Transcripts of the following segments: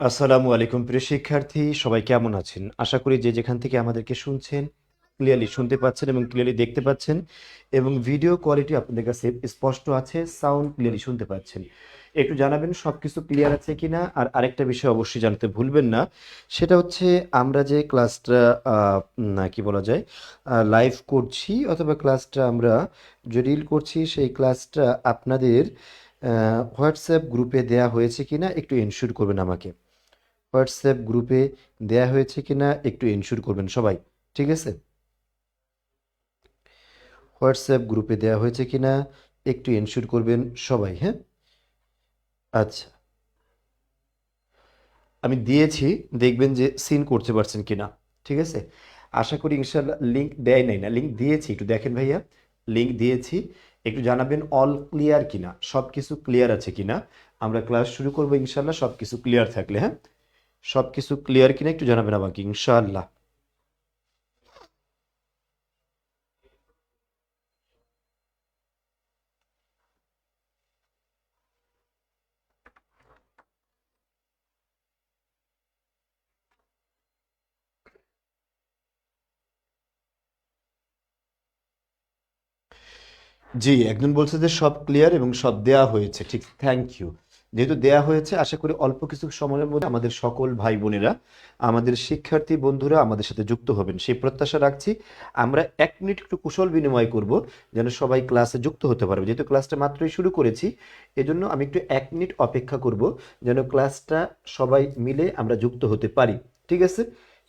আসসালামু আলাইকুম প্রিয় শিক্ষার্থী, সবাই কেমন আছেন? আশা করি যে যেখান থেকে আমাদেরকে শুনছেন ক্লিয়ারলি শুনতে পাচ্ছেন এবং ক্লিয়ারলি দেখতে পাচ্ছেন এবং ভিডিও কোয়ালিটি আপনাদের কাছে স্পষ্ট আছে, সাউন্ড ক্লিয়ারলি শুনতে পাচ্ছেন। একটু জানাবেন সব কিছু ক্লিয়ার আছে কিনা। আর আরেকটা বিষয় অবশ্যই জানতে ভুলবেন না, সেটা হচ্ছে আমরা যে ক্লাসটা কি বলা যায় লাইভ করছি অথবা ক্লাসটা আমরা যে রিল করছি সেই ক্লাসটা আপনাদের হোয়াটসঅ্যাপ গ্রুপে দেয়া হয়েছে কিনা একটু এনশিওর করবেন আমাকে। হোয়াটসঅ্যাপ গ্রুপে দেয়া হয়েছে কিনা একটু এনশিওর করবেন সবাই, ঠিক আছে? হোয়াটসঅ্যাপ গ্রুপে দেয়া হয়েছে কিনা একটু এনশিওর করবেন সবাই, হ্যাঁ? আচ্ছা, আমি দিয়েছি, দেখবেন যে সিন করতে পারছেন কিনা, ঠিক আছে? আশা করি ইনশাল্লাহ। লিঙ্ক দেয় নাই না, লিঙ্ক দিয়েছি, একটু দেখেন ভাইয়া। লিঙ্ক দিয়েছি, একটু জানাবেন অল ক্লিয়ার কিনা, সব কিছু ক্লিয়ার আছে কিনা। আমরা ক্লাস শুরু করবো ইনশাল্লাহ সব কিছু ক্লিয়ার থাকলে, হ্যাঁ? সব কিছু ক্লিয়ার কিনা একটু জানাবেন আমাকে ইনশাআল্লাহ। জি, একজন বলছে যে সব ক্লিয়ার এবং সব দেয়া হয়েছে। ঠিক, থ্যাংক ইউ। যেহেতু দেয়া হয়েছে, আশা করি অল্প কিছু সময়ের মধ্যে আমাদের সকল ভাই বোনেরা, আমাদের শিক্ষার্থী বন্ধুরা আমাদের সাথে যুক্ত হবেন সেই প্রত্যাশা রাখছি। আমরা 1 মিনিট একটু কুশল বিনিময় করব, যেন সবাই ক্লাসে যুক্ত হতে পারবে। যেহেতু ক্লাসটা মাত্রই শুরু করেছি, এজন্য আমি একটু 1 মিনিট অপেক্ষা করব, যেন ক্লাসটা সবাই মিলে আমরা যুক্ত হতে পারি। ঠিক আছে?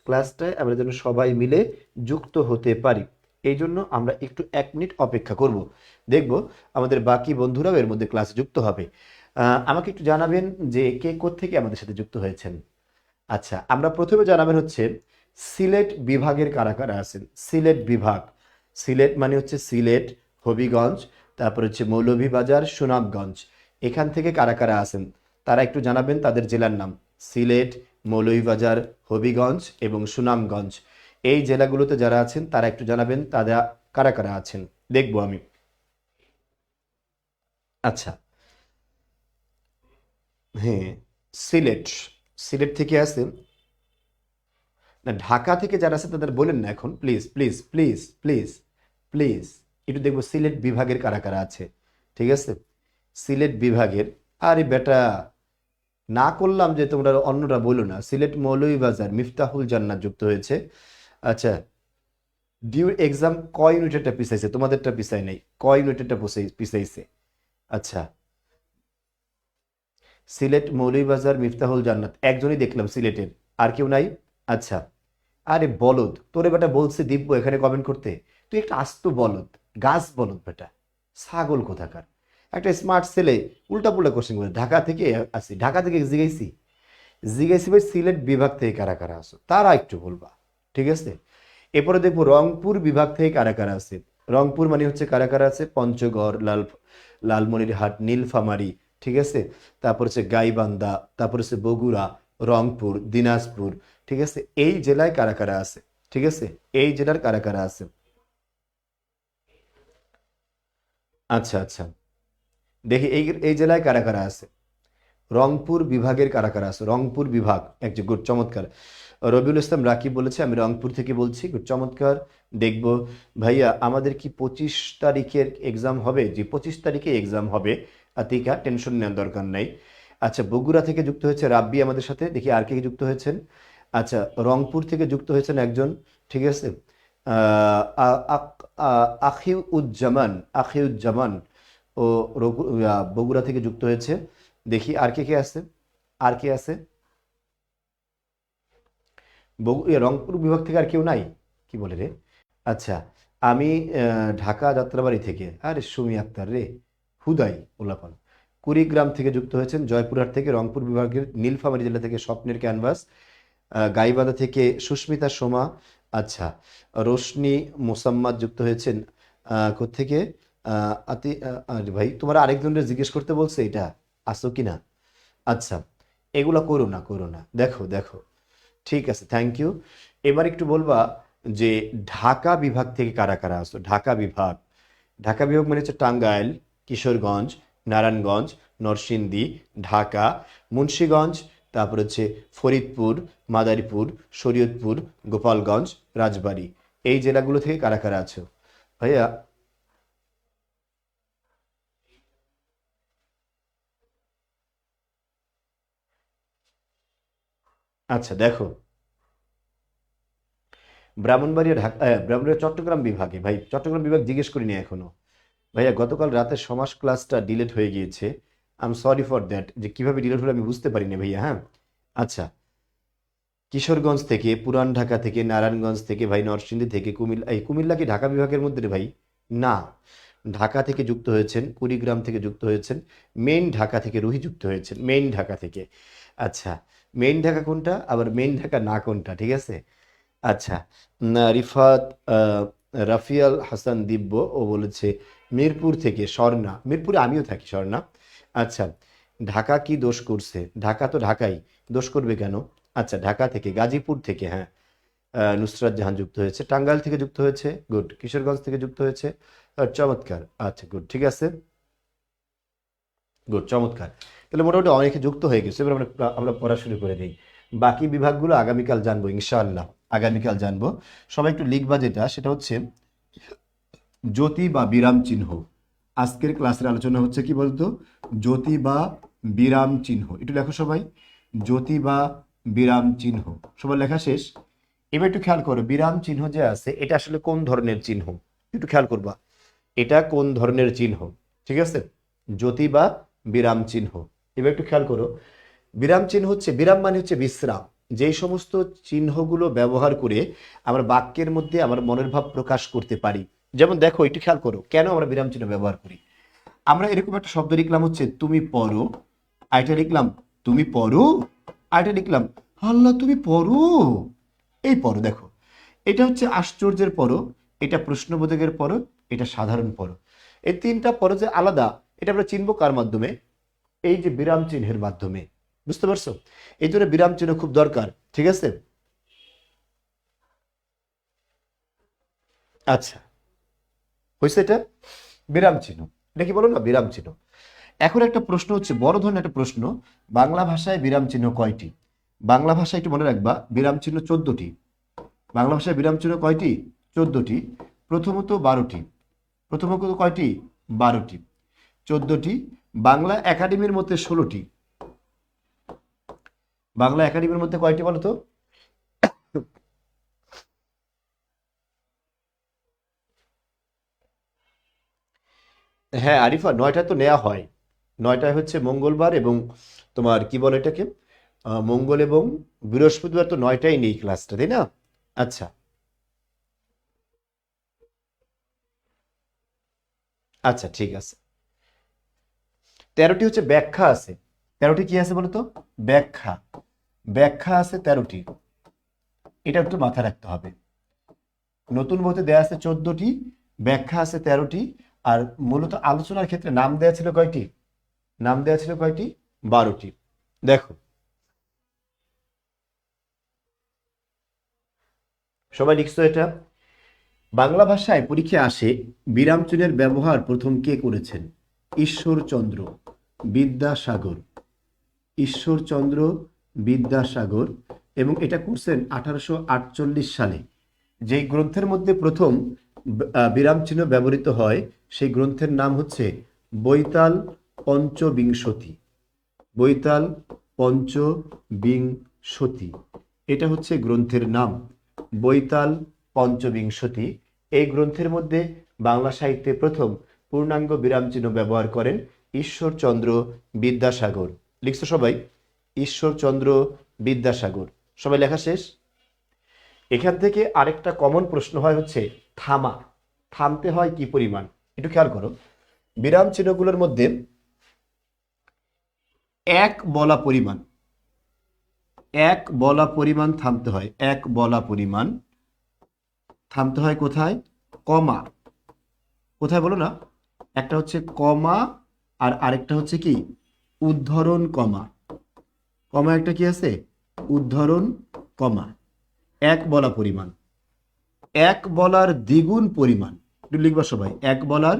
ক্লাসটায় আমরা যেন সবাই মিলে যুক্ত হতে পারি, এই জন্য আমরা একটু 1 মিনিট অপেক্ষা করব। দেখব আমাদের বাকি বন্ধুরাও এর মধ্যে ক্লাসে যুক্ত হবে। আমাকে একটু জানাবেন যে কে কোত্থেকে আমাদের সাথে যুক্ত হয়েছেন। আচ্ছা, আমরা প্রথমে জানাবেন হচ্ছে সিলেট বিভাগের কারা কারা আছেন। সিলেট বিভাগ, সিলেট মানে হচ্ছে সিলেট, হবিগঞ্জ, তারপর হচ্ছে মৌলভীবাজার, সুনামগঞ্জ, এখান থেকে কারা কারা আছেন তারা একটু জানাবেন তাদের জেলার নাম। সিলেট, মৌলভীবাজার, হবিগঞ্জ এবং সুনামগঞ্জ, এই জেলাগুলোতে যারা আছেন তারা একটু জানাবেন তারা কারা কারা আছেন, দেখবো আমি। আচ্ছা, হ্যাঁ, সিলেট, সিলেট থেকে আছেন না? ঢাকা থেকে যারা আছে তাদের বলেন না এখন, please please please please please. একটু দেখবো সিলেট বিভাগের কারা কারা আছে, ঠিক আছে? সিলেট বিভাগের, আরে বেটা, না করলাম যে তোমরা অন্যরা বলো না। সিলেট মৌলভীবাজার মিফতাহুল জান্নাত যুক্ত হয়েছে। আচ্ছা, ডিউ এক্সাম কয় ইউনিটেরটা পিছাইছে, তোমাদেরটা পিছাই নাই, কয় ইউনিটেরটা পিছাইছে? আচ্ছা, সিলেট মৌলভীবাজার মিফতাহুল জান্নাত একজনই দেখলাম সিলেটের, আর কেউ নাই? আচ্ছা, আরে বলদ, তোরে বেটা বলছে দিব্য এখানে কমেন্ট করতে, তুই একটা আস্ত বলদ, গাছ বলদ বেটা, ছাগল কোথাকার। একটা স্মার্ট ছেলে উল্টা পুল্টা কোশ্চেন করে। ঢাকা থেকে আসি, ঢাকা থেকে জিগাইছি, জিজ্ঞাসি ভাই সিলেট বিভাগ থেকে কারা কারা আছো তারা একটু বলবা, ঠিক আছে? এরপরে দেখবো রংপুর বিভাগ থেকে কারা কারা আছে। রংপুর মানে হচ্ছে কারা কারা আছে, পঞ্চগড়, লালমনিরহাট, নীলফামারী, ঠিক আছে? তারপর হচ্ছে গাইবান্ধা, তারপর হচ্ছে বগুড়া, রংপুর, দিনাজপুর, ঠিক আছে? এই জেলায় কারা কারা আছে, ঠিক আছে? এই জেলার কারা কারা আছে। আচ্ছা আচ্ছা, দেখি এই এই জেলায় কারা কারা আছে। রংপুর বিভাগের কারা কারা আছে, রংপুর বিভাগ, একজন গুড, চমৎকার। রবিউল ইসলাম রাকিব বলেছে আমি রংপুর থেকে বলছি, গুড, চমৎকার। দেখব ভাইয়া আমাদের কি 25 তারিখের এক্সাম হবে? জি, 25 তারিখে এক্সাম হবে, আতিকা, টেনশন নেওয়ার দরকার নাই। আচ্ছা, বগুড়া থেকে যুক্ত হয়েছে রাব্বি আমাদের সাথে, দেখি আর কে কে যুক্ত হয়েছেন। আচ্ছা, রংপুর থেকে যুক্ত হয়েছেন একজন, ঠিক আছে? আখিউজ্জামান, আখিউজ্জামান ও বগুড়া থেকে যুক্ত হয়েছে। দেখি আর কে কে আছে, আর কে আছে। রংপুর বিভাগ থেকে আর কেউ নাই? কি বলে রে? আচ্ছা, আমি ঢাকা যাত্রাবাড়ি থেকে, আরে সুমি আক্তার রে, হুদাই উল্লাপান। কুড়িগ্রাম থেকে যুক্ত হয়েছেন, জয়পুরহাট থেকে, রংপুর বিভাগের নীলফামারী জেলা থেকে স্বপ্নের ক্যানভাস, গাইবান্ধা থেকে সুস্মিতা সোমা। আচ্ছা, রোশনি মোসাম্মদ যুক্ত হয়েছেন কোত্থেকে? আরে ভাই, তোমার আরেকজনের জিজ্ঞেস করতে বলছে এটা, আসো কিনা? আচ্ছা, এগুলা করো না করো না, দেখো দেখো, ঠিক আছে, থ্যাংক ইউ। এবার একটু বলবা যে ঢাকা বিভাগ থেকে কারা কারা আসো। ঢাকা বিভাগ, ঢাকা বিভাগ মানে হচ্ছে টাঙ্গাইল, কিশোরগঞ্জ, নারায়ণগঞ্জ, নরসিংদী, ঢাকা, মুন্সিগঞ্জ, তারপর হচ্ছে ফরিদপুর, মাদারীপুর, শরীয়তপুর, গোপালগঞ্জ, রাজবাড়ী। এই জেলাগুলো থেকে কারা কারা আছো ভাইয়া? আচ্ছা দেখো, ব্রাহ্মণবাড়িয়া ঢাকা, ব্রাহ্মণবাড়িয়া চট্টগ্রাম বিভাগে, ভাই চট্টগ্রাম বিভাগ জিজ্ঞেস করিনি এখনো। ভাইয়া গতকাল রাতে সমাস ক্লাসটা ডিলিট হয়ে গিয়েছে। I am sorry for that, যে কিভাবে ডিলিট হলো আমি বুঝতে পারিনি ভাইয়া। হ্যাঁ, আচ্ছা, কিশোরগঞ্জ থেকে, পুরান ঢাকা থেকে, নারায়ণগঞ্জ থেকে, ভাই নরসিংদী থেকে, কুমিল্লা, এই কুমিল্লা কি ঢাকা বিভাগের মধ্যে রে ভাই? না, ঢাকা থেকে যুক্ত হয়েছেন, কুড়িগ্রাম থেকে যুক্ত হয়েছেন, মেইন ঢাকা থেকে রুহি যুক্ত হয়েছেন, মেইন ঢাকা থেকে। আচ্ছা, মেইন ঢাকা কোনটা, আবার মেইন ঢাকা না কোনটা, ঠিক আছে? আচ্ছা, রিফাত, আহ, রাফিয়াল হাসান দিব্য ও বলেছে মিরপুর থেকে স্বর্ণা, মিরপুরে আমিও থাকি স্বর্ণা। আচ্ছা, ঢাকা কি দোষ করছে? ঢাকা তো ঢাকাই, দোষ করবে কেন? আচ্ছা, ঢাকা থেকে, গাজীপুর থেকে, হ্যাঁ, নুসরাত জাহান যুক্ত হয়েছে, টাঙ্গাইল থেকে যুক্ত হয়েছে, গুড, কিশোরগঞ্জ থেকে যুক্ত হয়েছে, চমৎকার, আচ্ছা গুড, ঠিক আছে, গুড, চমৎকার। তাহলে মোটামুটি অনেকে যুক্ত হয়ে গেছে। এবার আমরা আমরা পড়া শুরু করে দিই। বাকি বিভাগগুলো আগামীকাল জানবো ইনশাআল্লাহ, আগামীকাল জানবো। সবাই একটু লিখবা, যেটা সেটা হচ্ছে জ্যোতি বা বিরাম চিহ্ন। আজকের ক্লাসের আলোচনা হচ্ছে কি বলতো, জ্যোতি বা বিরাম চিহ্ন। একটু লেখো সবাই, জ্যোতি বা বিরাম চিহ্ন। সবার লেখা শেষ? এবার একটু খেয়াল করো, বিরাম চিহ্ন যে আছে এটা আসলে কোন ধরনের চিহ্ন, একটু খেয়াল করবা, এটা কোন ধরনের চিহ্ন, ঠিক আছে? জ্যোতি বা বিরাম চিহ্ন। এবার একটু খেয়াল করো, বিরাম চিহ্ন হচ্ছে, বিরাম মানে হচ্ছে বিশ্রাম। যেই সমস্ত চিহ্নগুলো ব্যবহার করে আমরা বাক্যের মধ্যে আমার মনের ভাব প্রকাশ করতে পারি। যেমন দেখো, একটু খেয়াল করো কেন আমরা বিরাম চিহ্ন ব্যবহার করি। আমরা এরকম একটা শব্দ লিখলাম হচ্ছে তুমি পড়ো, আরেকটা লিখলাম তুমি পড়ো, আরেকটা লিখলাম আল্লাহ তুমি পড়ো। এই পড়ো, দেখো, এটা হচ্ছে আশ্চর্যের পরো, এটা প্রশ্নবোধকের পরো, এটা সাধারণ পরো। এই তিনটা পরো যে আলাদা, এটা আমরা চিনবো কার মাধ্যমে? এই যে বিরাম চিহ্নের মাধ্যমে। বুঝতে পারছো? এই জন্য বিরাম চিহ্ন খুব দরকার, ঠিক আছে? আচ্ছা, হয়েছে, এটা বিরাম চিহ্ন, এটা কি বলো না, বিরাম চিহ্ন। এখন একটা প্রশ্ন হচ্ছে, বড় ধরনের একটা প্রশ্ন, বাংলা ভাষায় বিরাম চিহ্ন কয়টি? বাংলা ভাষায় একটু মনে রাখবা, বিরাম চিহ্ন 14টি। বাংলা ভাষায় বিরাম চিহ্ন কয়টি? 14টি। প্রথমত 12টি। প্রথমত কয়টি? 12টি। 14টি। বাংলা একাডেমির মধ্যে 16টি। বাংলা একাডেমির মধ্যে কয়টি বলো তো? হ্যাঁ আরিফা, 9টা তো নেওয়া হয়। 9টায় হচ্ছে মঙ্গলবার এবং তোমার কি বলে এটাকে, মঙ্গল এবং বৃহস্পতিবার, তো 9টাই নেই ক্লাসটা, তাই না? আচ্ছা, আচ্ছা ঠিক আছে। 13টি হচ্ছে ব্যাখ্যা আছে। 13টি কি আছে বলো তো? ব্যাখ্যা। ব্যাখ্যা আছে 13টি, এটা একটু মাথায় রাখতে হবে। নতুন বইতে দেয়া আছে 14টি, ব্যাখ্যা আছে 13টি, আর মূলত আলোচনার ক্ষেত্রে নাম দেয়া ছিল কয়টি? নাম দেয়া ছিল কয়টি? 12টি। দেখো, সবাই লিখছো এটা? বাংলা ভাষায় পরীক্ষায় আসে, বিরাম চিহ্নের ব্যবহার প্রথম কে করেছেন? ঈশ্বরচন্দ্র বিদ্যাসাগর। ঈশ্বরচন্দ্র বিদ্যাসাগর, এবং এটা করছেন 1848 সালে। যেই গ্রন্থের মধ্যে প্রথম বিরাম চিহ্ন ব্যবহৃত হয়, সেই গ্রন্থের নাম হচ্ছে বৈতাল পঞ্চবিংশতি। বৈতাল পঞ্চবিংশতি, এটা হচ্ছে গ্রন্থের নাম, বৈতাল পঞ্চবিংশতি। এই গ্রন্থের মধ্যে বাংলা সাহিত্যে প্রথম পূর্ণাঙ্গ বিরাম চিহ্ন ব্যবহার করেন ঈশ্বরচন্দ্র বিদ্যাসাগর। লিখছো সবাই? ঈশ্বরচন্দ্র বিদ্যাসাগর। সবাই লেখা শেষ? এখান থেকে আরেকটা কমন প্রশ্ন হয় হচ্ছে থামা। থামতে হয় কি পরিমাণ, একটু খেয়াল করো। বিরাম চিহ্নগুলোর মধ্যে এক বলা পরিমাণ, এক বলা পরিমাণ থামতে হয়, এক বলা পরিমাণ থামতে হয়। কোথায়? কমা। কোথায় বলো না? একটা হচ্ছে কমা, আর আরেকটা হচ্ছে কি, উদ্ধরণ কমা। কমা একটা কি আছে? উদ্ধরণ কমা। এক বলা পরিমাণ, এক বলার দ্বিগুণ পরিমাণ, একটু লিখবা সবাই, এক বলার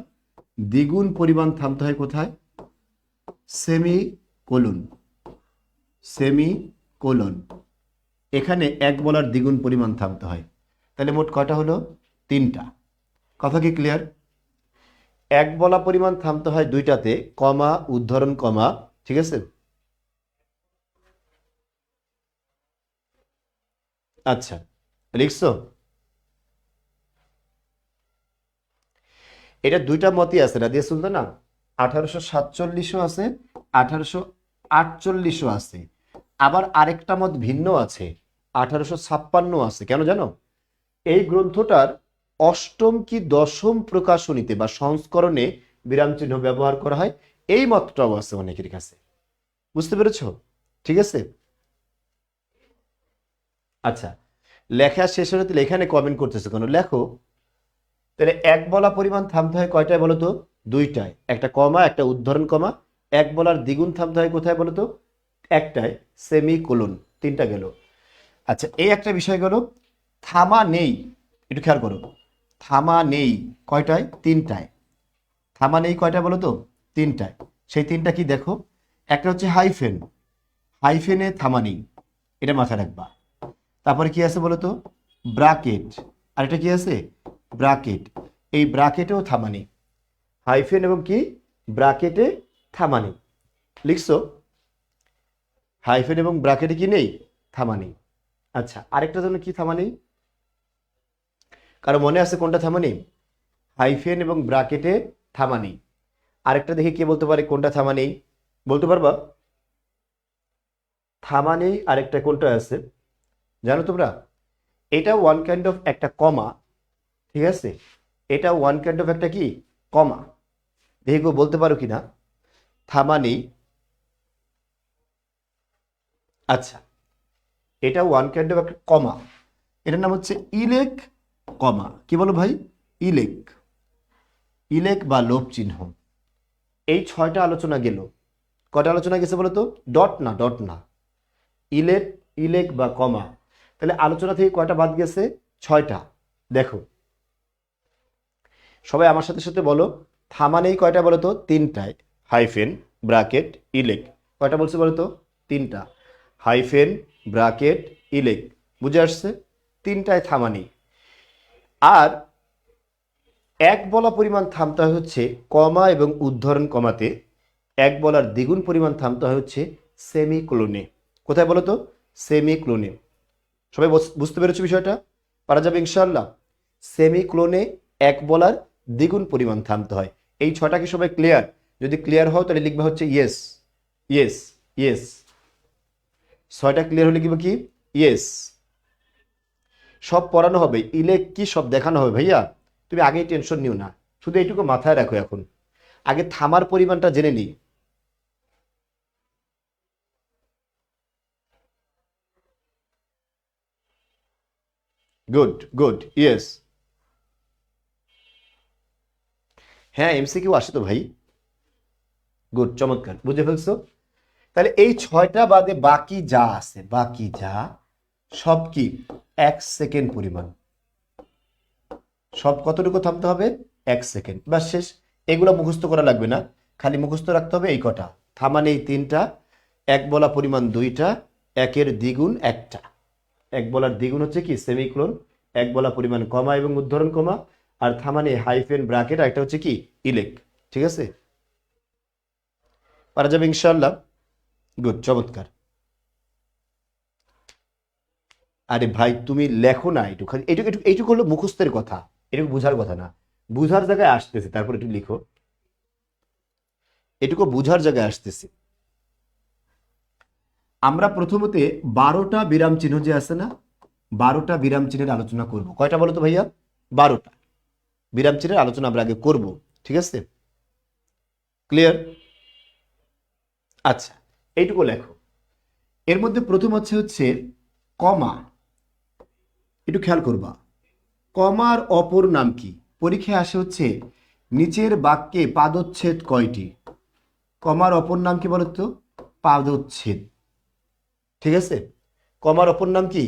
দ্বিগুণ পরিমাণ থামতে হয় কোথায়? Semi colon. সেমি কোলন, এখানে এক বলার দ্বিগুণ পরিমাণ থামতে হয়। তাহলে মোট কয়টা হলো? 3টা। কথা কি ক্লিয়ার? এক বলা পরিমাণ থামতে হয় 2টাতে, কমা উদ্ধরণ কমা, ঠিক আছে? আচ্ছা, লিখছো? এটা 2টা মতই আছে, রাদিয়া সুলতানা। 1847ও আছে, 1848ও আছে। আবার আরেকটা মত ভিন্ন আছে, 1856 আছে। কেন জানো? এই গ্রন্থটার অষ্টম কি দশম প্রকাশনীতে বা সংস্করণে বিরাম চিহ্ন ব্যবহার করা হয়, এই মতটাও আছে অনেকের কাছে। বুঝতে পেরেছো? ঠিক আছে। আচ্ছা, লেখা শেষ হলে তাহলে এখানে কমেন্ট করতেছে কেন? লেখো। তাহলে এক বলা পরিমাণ থামতে হয় কয়টায় বলো তো? 2টায়, একটা কমা একটা উদ্ধরণ কমা। এক বলার দ্বিগুণ থামতে হয় কোথায় বলো তো? একটায়, সেমি কোলন। 3টা গেল। আচ্ছা, এই একটা বিষয় গেল। থামা নেই, একটু খেয়াল করো। থামা নেই কয়টায়? 3টায়। থামা নেই কয়টায় বলো তো? 3টায়। সেই 3টা কি দেখো? একটা হচ্ছে হাইফেন, হাইফেনে থামা নেই, এটা মাথায় রাখবা। তারপরে কি আছে বলো তো? ব্রাকেট। আর এটা কি আছে? ব্রাকেট। এই ব্রাকেটেও থামা নেই। হাইফেন এবং কি ব্রাকেটে থামা নেই। লিখছো? হাইফেন এবং ব্রাকেটে কি নেই? থামা নেই। আচ্ছা, আরেকটা জন্য কি থামা নেই? কারো মনে আছে কোনটা থামা নেই? হাইফেন এবং ব্রাকেটে থামা নেই। আরেকটা দেখি কে বলতে পারে কোনটা থামা নেই, বলতে পারবা? থামা নেই আরেকটা কোনটা আছে জানো তোমরা? এটা ওয়ান কাইন্ড অফ একটা কমা, ঠিক আছে? এটা ওয়ান কাইন্ড অফ একটা কি কমা। দেখি কেউ বলতে পারো কিনা থামা নেই। আচ্ছা, এটা ওয়ান কাইন্ড অফ একটা কমা, এটার নাম হচ্ছে ইলেক কমা। কি বলো ভাই? ইলেক, ইলেক বা লোপ চিহ্ন। এই 6টা আলোচনা গেল। কটা আলোচনা গেছে বলো তো? ডট না, ডট না, ইলেক, ইলেক বা কমা। তাহলে আলোচনা থেকে কয়টা বাদ গেছে? 6টা। দেখো, সবাই আমার সাথে সাথে বলো। থামা নেই কয়টা বলো তো? 3টায়। হাইফেন, ব্রাকেট, ইলেক। কয়টা বলছে বলো তো? 3টা। হাইফেন, ব্রাকেট, ইলেক। বুঝে আসছে? 3টায় থামা নেই। আর এক বলা পরিমাণ থামতে হয় হচ্ছে কমা এবং উদ্ধরণ কমাতে। এক বলার দ্বিগুণ পরিমাণ থামতে হয় হচ্ছে সেমিক্লোনে। কোথায় বলো তো? সেমিক্লোনে। সবাই বুঝতে পেরেছো বিষয়টা? পারা যাবে ইনশাল্লাহ। সেমিক্লোনে এক বলার দ্বিগুণ পরিমাণ থামতে হয়। এই 6টা কি সবাই ক্লিয়ার? যদি ক্লিয়ার হও তাহলে লিখবা হচ্ছে ইয়েস, ইয়েস, ইয়েস। 6টা ক্লিয়ার হলে লিখবা কি? ইয়েস। সব পড়ানো হবে, ইলেক কি সব দেখানো হবে ভাইয়া। তুমি আগেই টেনশন নিও না, শুধু এইটুকু মাথায় রাখো। এখন আগে থামার পরিমাণটা জেনে নিই। Good, good, yes. হ্যাঁ, এমসিকিউ আসে তো ভাই। গুড, চমৎকার, বুঝে ফেলছো? তাহলে এই 6টা বাদে বাকি যা আছে, বাকি যা সব কি 1 সেকেন্ড পরিমাণ। সব কতটুকু থামতে হবে? 1 সেকেন্ড, বাস শেষ। এগুলো মুখস্থ করা লাগবে না, খালি মুখস্থ রাখতে হবে এই কটা। থামা নেই 3টা, এক বলা পরিমাণ 2টা, একের দ্বিগুণ 1টা। এক বলার দ্বিগুণ হচ্ছে কি সেমিক্লোন, এক বলা পরিমাণ কমা এবং উদ্ধরণ কমা, আর থামা নেই হাইফেন, ব্রাকেট, আর একটা হচ্ছে কি ইলেক। ঠিক আছে? পারা যাবে ইনশাল্লাহ। গুড, চমৎকার। আরে ভাই তুমি লেখো না, একটু খালি এইটুকু, এইটুকু হলো মুখস্থের কথা, এটুকু বুঝার কথা না। বুঝার জায়গায় আসতেছে, তারপর একটু লিখো। এটুকু বুঝার জায়গায় আসতেছে। আমরা প্রথমতে 12টা বিরাম চিহ্ন যে আছে না, 12টা বিরাম চিহ্নের আলোচনা করব। কয়টা বলো তো ভাইয়া? 12টা বিরাম চিহ্নের আলোচনা আমরা আগে করব। ঠিক আছে? ক্লিয়ার? আচ্ছা, এইটুকু লেখো। এর মধ্যে প্রথম হচ্ছে কমা। একটু খেয়াল করবা, কমার অপর নাম কি? পরীক্ষায় আসে হচ্ছে নিচের বাক্যে পাদচ্ছেদ কয়টি? কমার অপর নাম কি বলতো? পাদচ্ছেদ। ঠিক আছে? কমার অপর নাম কি?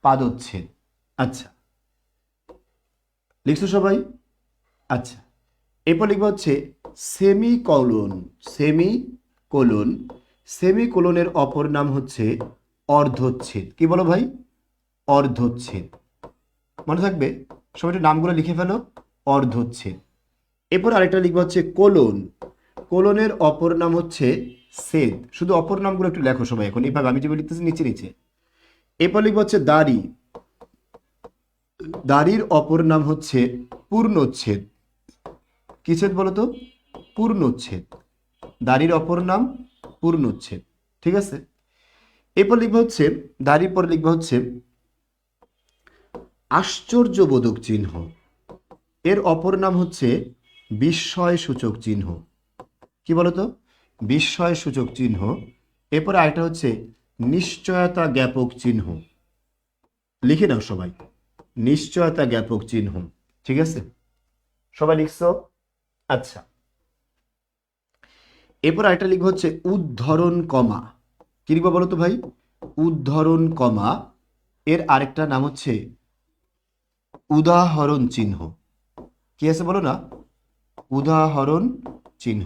পাদচ্ছেদ। আচ্ছা, লিখছো সবাই? আচ্ছা, এরপর লিখবো হচ্ছে সেমি কলন। সেমি কোলন সেমিকোলনের অপর নাম হচ্ছে অর্ধচ্ছেদ। কি বলো ভাই? অর্ধচ্ছেদ। মনে থাকবে, সবাই একটু নামগুলো লিখে ফেলো। অর্ধচ্ছেদ। এরপর আরেকটা লিখবা হচ্ছে কোলন। কোলনের অপর নাম হচ্ছে ছেদ। শুধু অপর নামগুলো একটু লেখো সবাই এখন এইভাবে, আমি যেভাবে লিখতেছি নিচে নিচে। এরপর লিখবা হচ্ছে দাড়ি। দাড়ির অপর নাম হচ্ছে পূর্ণচ্ছেদ। কি ছেদ বলো তো? পূর্ণচ্ছেদ। দাড়ির অপর নাম পূর্ণচ্ছেদ। ঠিক আছে? এরপর লিখবা হচ্ছে, দাড়ির পর লিখবা হচ্ছে আশ্চর্যবোধক চিহ্ন। এর অপর নাম হচ্ছে বিস্ময় সূচক চিহ্ন। কি বলতো? বিস্ময় সূচক চিহ্ন। এরপরে আরেকটা হচ্ছে নিশ্চয়তা জ্ঞাপক চিহ্ন। লিখে নাও সবাই, নিশ্চয়তা জ্ঞাপক চিহ্ন। ঠিক আছে? সবাই লিখছো? আচ্ছা, এরপর আরেকটা লিখবো হচ্ছে উদ্ধরণ কমা। কি লিখবো বলো তো ভাই? উদ্ধরণ কমা। এর আরেকটা নাম হচ্ছে উদাহরণ চিহ্ন। কি আছে বলো না? উদাহরণ চিহ্ন।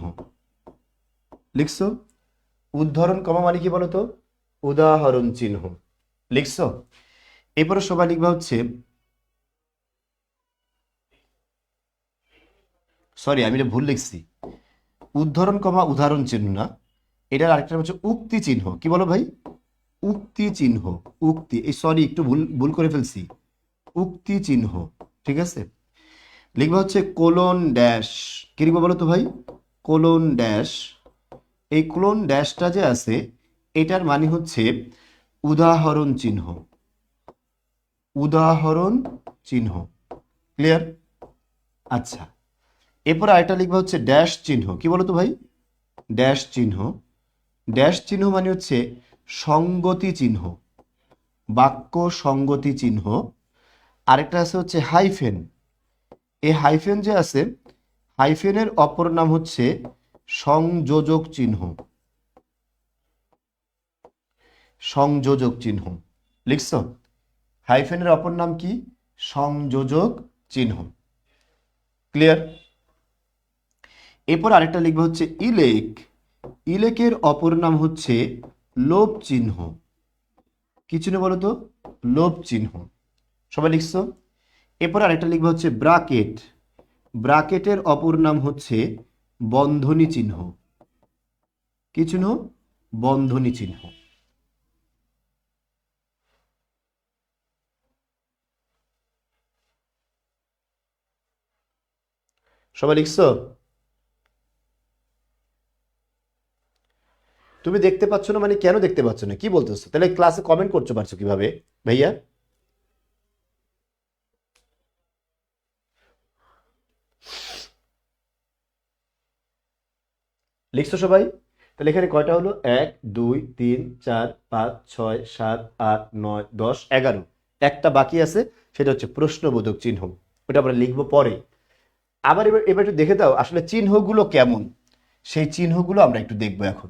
লিখছো? উদ্ধরণ কমা মানে কি বলতো? উদাহরণ চিহ্ন। লিখছো? এরপরে সবাই লিখবা হচ্ছে, সরি আমি এটা ভুল লিখছি, উদ্ধরণ কমা উদাহরণ চিহ্ন না, এটার আরেকটা হচ্ছে উক্তি চিহ্ন। কি বলো ভাই? উক্তি চিহ্ন। উক্তি, এই সরি একটু ভুল ভুল করে ফেলছি, উক্তি চিহ্ন। ঠিক আছে? লিখবা হচ্ছে কোলন ড্যাশ। কি লিখবো বলো তো ভাই? Colon dash. এই কোলন ড্যাশটা যে আছে, এটার মানে হচ্ছে উদাহরণ চিহ্ন। উদাহরণ চিহ্ন। ক্লিয়ার? আচ্ছা, এরপর আরেকটা লিখবা হচ্ছে ড্যাশ চিহ্ন। কি বলো তো ভাই? ড্যাশ চিহ্ন। ড্যাশ চিহ্ন মানে হচ্ছে সঙ্গতি চিহ্ন, বাক্য সঙ্গতি চিহ্ন। আরেকটা আছে হচ্ছে হাইফেন। এই হাইফেন যে আছে, হাইফেনের অপর নাম হচ্ছে সংযোজক চিহ্ন। সংযোজক চিহ্ন। লিখছো? হাইফেনের অপর নাম কি? সংযোজক চিহ্ন। ক্লিয়ার? এরপর আরেকটা লিখবো হচ্ছে ইলেক। ইলেকের অপর নাম হচ্ছে লোভ চিহ্ন। কি চিহ্ন বলো তো? লোভ চিহ্ন। সবাই লিখছো? এরপর আরেকটা লিখবো হচ্ছে ব্রাকেট। ব্রাকেটের অপর নাম হচ্ছে বন্ধনী চিহ্ন। কি চিহ্ন? বন্ধনী চিহ্ন। সবাই লিখছো? তুমি দেখতে পাচ্ছ না মানে কেন দেখতে পাচ্ছ না? কি বলতেছো? তাহলে ক্লাসে কমেন্ট করতে পারছো কিভাবে ভাইয়া? লিখছো সবাই? তাহলে এখানে কয়টা হলো? 1 2 3 4 5 6 7 8 9 10 11। একটা বাকি আছে, সেটা হচ্ছে প্রশ্নবোধক চিহ্ন। ওটা আমরা লিখবো পরে। আবার এবার এবার একটু দেখে দাও আসলে চিহ্নগুলো কেমন, সেই চিহ্নগুলো আমরা একটু দেখবো এখন।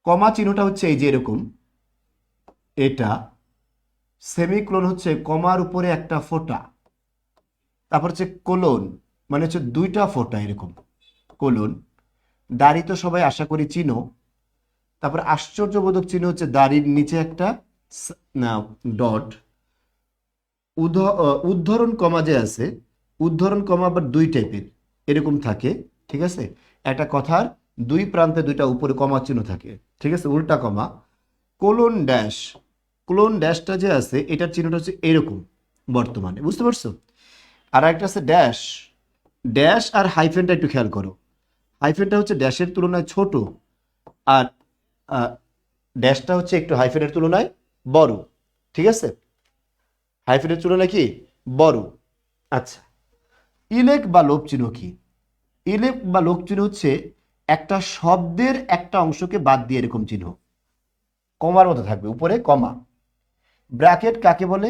কমা চিহ্নটা হচ্ছে এই যে এরকম, এটা। সেমিকোলন হচ্ছে কমার উপরে একটা ফোঁটা। তারপর হচ্ছে কোলন, মানে হচ্ছে দুইটা ফোঁটা এরকম, কোলন। দাড়ি তো সবাই আশা করি চিনো। তারপর আশ্চর্যবোধক চিহ্ন হচ্ছে দাড়ির নিচে একটা না ডট। উদ্ধরণ কমা যে আছে, উদ্ধরণ কমা আবার দুই টাইপের এরকম থাকে। ঠিক আছে? একটা কথার দুই প্রান্তে দুইটা উপরে কমা চিহ্ন থাকে। ঠিক আছে? উল্টা কমা। Colon dash. কোলন ড্যাশটা যে আছে, এটার চিহ্নটা হচ্ছে এরকম বর্তমানে, বুঝতে পারছো? আর একটা আছে ড্যাশ। ড্যাশ আর হাইফেনটা একটু খেয়াল করো। হাইফেনটা হচ্ছে ড্যাশের তুলনায় ছোট, আর ড্যাশটা হচ্ছে একটু হাইফেনের তুলনায় বড়। ঠিক আছে? হাইফেনের তুলনায় কি বড়। আচ্ছা, ইলেক বা লোপ চিহ্ন কি? ইলেক বা লোপ চিহ্ন হচ্ছে একটা শব্দের একটা অংশকে বাদ দিয়ে এরকম চিহ্ন, কমার মতো থাকবে, উপরে কমা। ব্র্যাকেট কাকে বলে?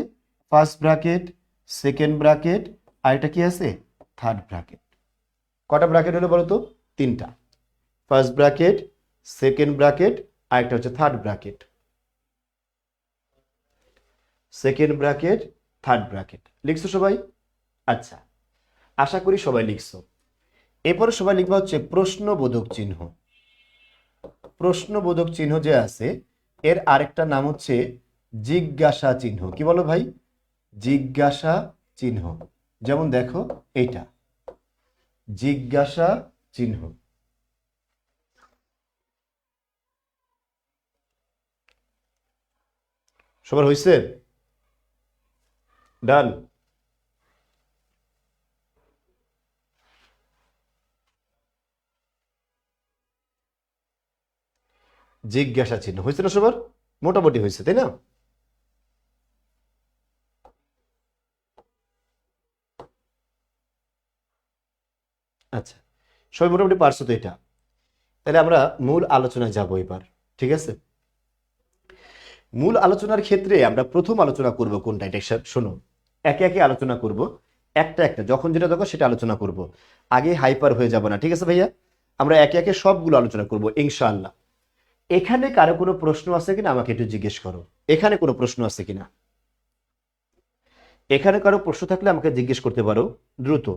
ফার্স্ট ব্র্যাকেট, সেকেন্ড ব্র্যাকেট, আর এটা কি আছে? Third bracket. কটা ব্র্যাকেট হলো বলো তো? তিনটা। ফার্স্ট ব্র্যাকেট, সেকেন্ড ব্র্যাকেট, আর একটা হচ্ছে third bracket. Second bracket, third bracket. লিখছো সবাই? আচ্ছা, আশা করি সবাই লিখছো। এরপরে সবাই লিখবা হচ্ছে প্রশ্নবোধক চিহ্ন। প্রশ্নবোধক চিহ্ন যে আছে এর আরেকটা নাম হচ্ছে জিজ্ঞাসা চিহ্ন। কি বলো ভাই? জিজ্ঞাসা চিহ্ন। যেমন দেখো এইটা জিজ্ঞাসা চিহ্ন। সবার হয়েছে? ডান। জিজ্ঞাসা চিহ্ন হয়েছে না সবার? মোটামুটি হয়েছে, তাই না? আচ্ছা, সবাই মোটামুটি পারছো তো এটা? তাহলে আমরা মূল আলোচনায় যাব এবার। ঠিক আছে, মূল আলোচনার ক্ষেত্রে আমরা প্রথম আলোচনা করব কোনটা, এটা শোনো। একে একে আলোচনা করব, একটা একটা যখন যেটা দরকার সেটা আলোচনা করব। আগে হাইপার হয়ে যাব না, ঠিক আছে ভাইয়া? আমরা একে একে সবগুলো আলোচনা করব ইনশাআল্লাহ। এখানে কারো কোনো প্রশ্ন আছে কিনা আমাকে একটু জিজ্ঞেস করো। এখানে কোনো প্রশ্ন আছে কিনা? এখানে কারো প্রশ্ন থাকলে আমাকে জিজ্ঞেস করতে পারো দ্রুত।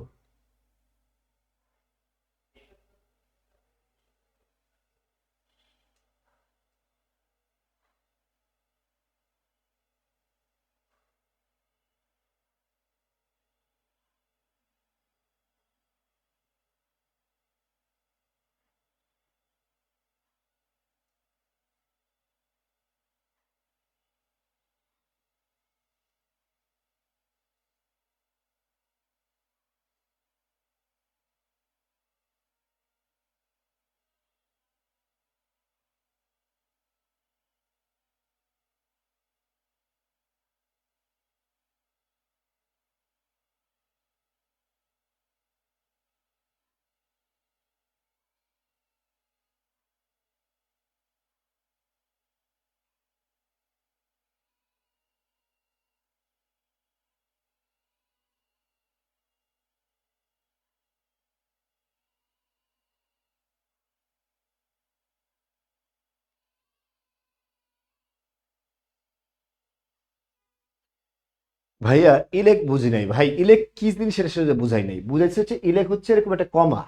ভাইয়া ইলেক বুঝি নাই ভাই, ইলেক কি জিনিস সেটা সেটা বুঝাই নাই। বুঝাইছে হচ্ছে ইলেক হচ্ছে এরকম একটা কমা,